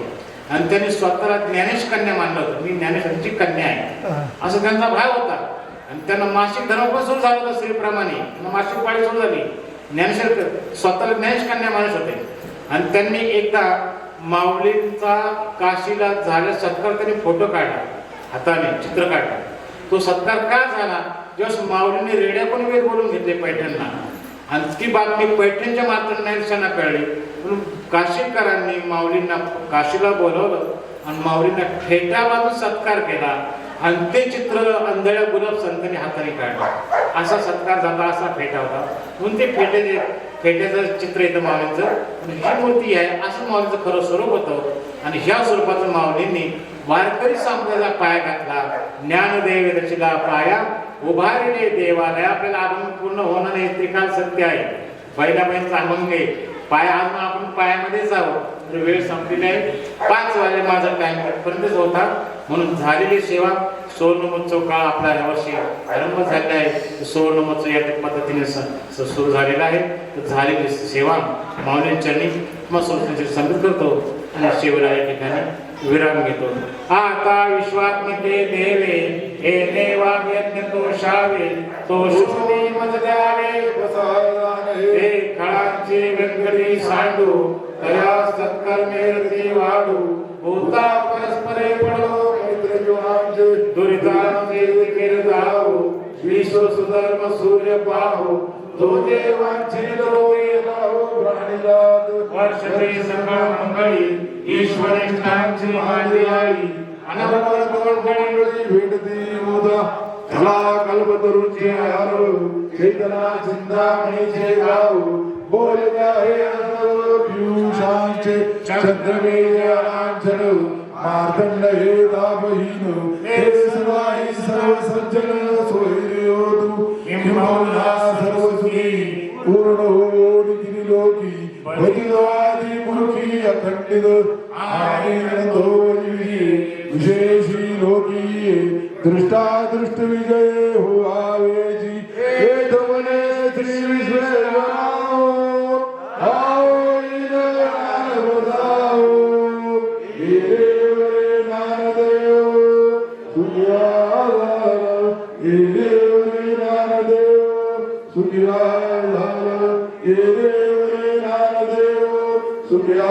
आणि त्यांनी स्वतःला ज्ञानेश कन्या मानलं होतं. मी ज्ञानेश्वरांची कन्या आहे असं त्यांचा भाव होता. आणि त्यांना मासिक धर्म पण सुरू झाला होता. स्त्रीप्रमाणे मासिक पाळी सुरू झाली. ज्ञानेश्वर स्वतःला ज्ञानेश कन्या मानत होते. आणि त्यांनी एकदा माऊलींचा काशीला झाल्या सत्कार त्यांनी फोटो काढला, हाताने चित्र काढला. तो सत्कार का झाला? जेव्हा माऊलीने रेड्या पण वेळ बोलून घेतले पैठणला आणि ती बातमी पैठणच्या मात्र ज्ञानेशांना कळली. म्हणून काशीकरांनी माऊलींना काशीला बोलवलं आणि माऊलींना फेटा बांधून सत्कार केला आणि ते चित्र अंधळ्या गुलाब संतांनी हाताने काढलं. असा सत्कार झाला, असा फेटा होता. म्हणून ते फेट्याचं चित्र येतं माऊलींचं. ही मूर्ती आहे असं माऊलीचं खरं स्वरूप होतं. आणि ह्या स्वरूपाचं माऊलींनी वारकरी संप्रदायाला पाया घातला. ज्ञानदेव रचिला पाया उभारले देवालय. आपल्याला आगमन पूर्ण होणं नाही, त्रिकाल सत्य आहे. पहिल्या महिन्याचा अभंग आहे पाया. आज आपण पायामध्ये जाऊ, वेळ संपलेली आहे. 5 वाजे माझा टाइम पर्यंतच होता. म्हणून झालेली सेवा सुवर्णमहोत्सव काळ आपला यावर्षी आरंभ झालेला आहे. सुवर्णमहोत्सव या पद्धतीने सुरू झालेला आहे. तर झालेली सेवा माऊलींच्यांनी संगीत करतो आणि शेवला या ठिकाणी विराम घेतो. आता विश्वात्मके देवे हे देवायज्ञ तोषावे तो शुभे मज द्यावे हे खळांचे व्यंकटी सांडू तया सत्कर्मे रती वाढू होता परस्परे पडो दुरितांचे केर जाऊ विश्व सुधर्म सूर्य पाहू तो देवांचे डोळे लावू प्राणीलाद वर्षते सकाळ मंगळी ईश्वरिष्ठांची मांडी आली अनवरत मंगळी भेटती उदा धला कल्पतरुचे हार चैतना चिंतामणीचे गाव बोलल्या हे पियुषांचे चंद्रमेयालांछन मार्तंड हे दाबहीन हे सदाही सर्व सज्जन सोयरे तू हिमौला सर्व सुखी पूर्ण हो निखिल लोकी भजिवादी मुखी अखंडित आनंदो विशेषी लोकी दृष्टा दृष्ट विजय हो आवेजी हे धमने श्री विश्वेश्वराओ आओ ईरान बजाओ हे देव रे नामदेव तुझे सुखिया झालं ये देव रे ज्ञानदेव सुखिया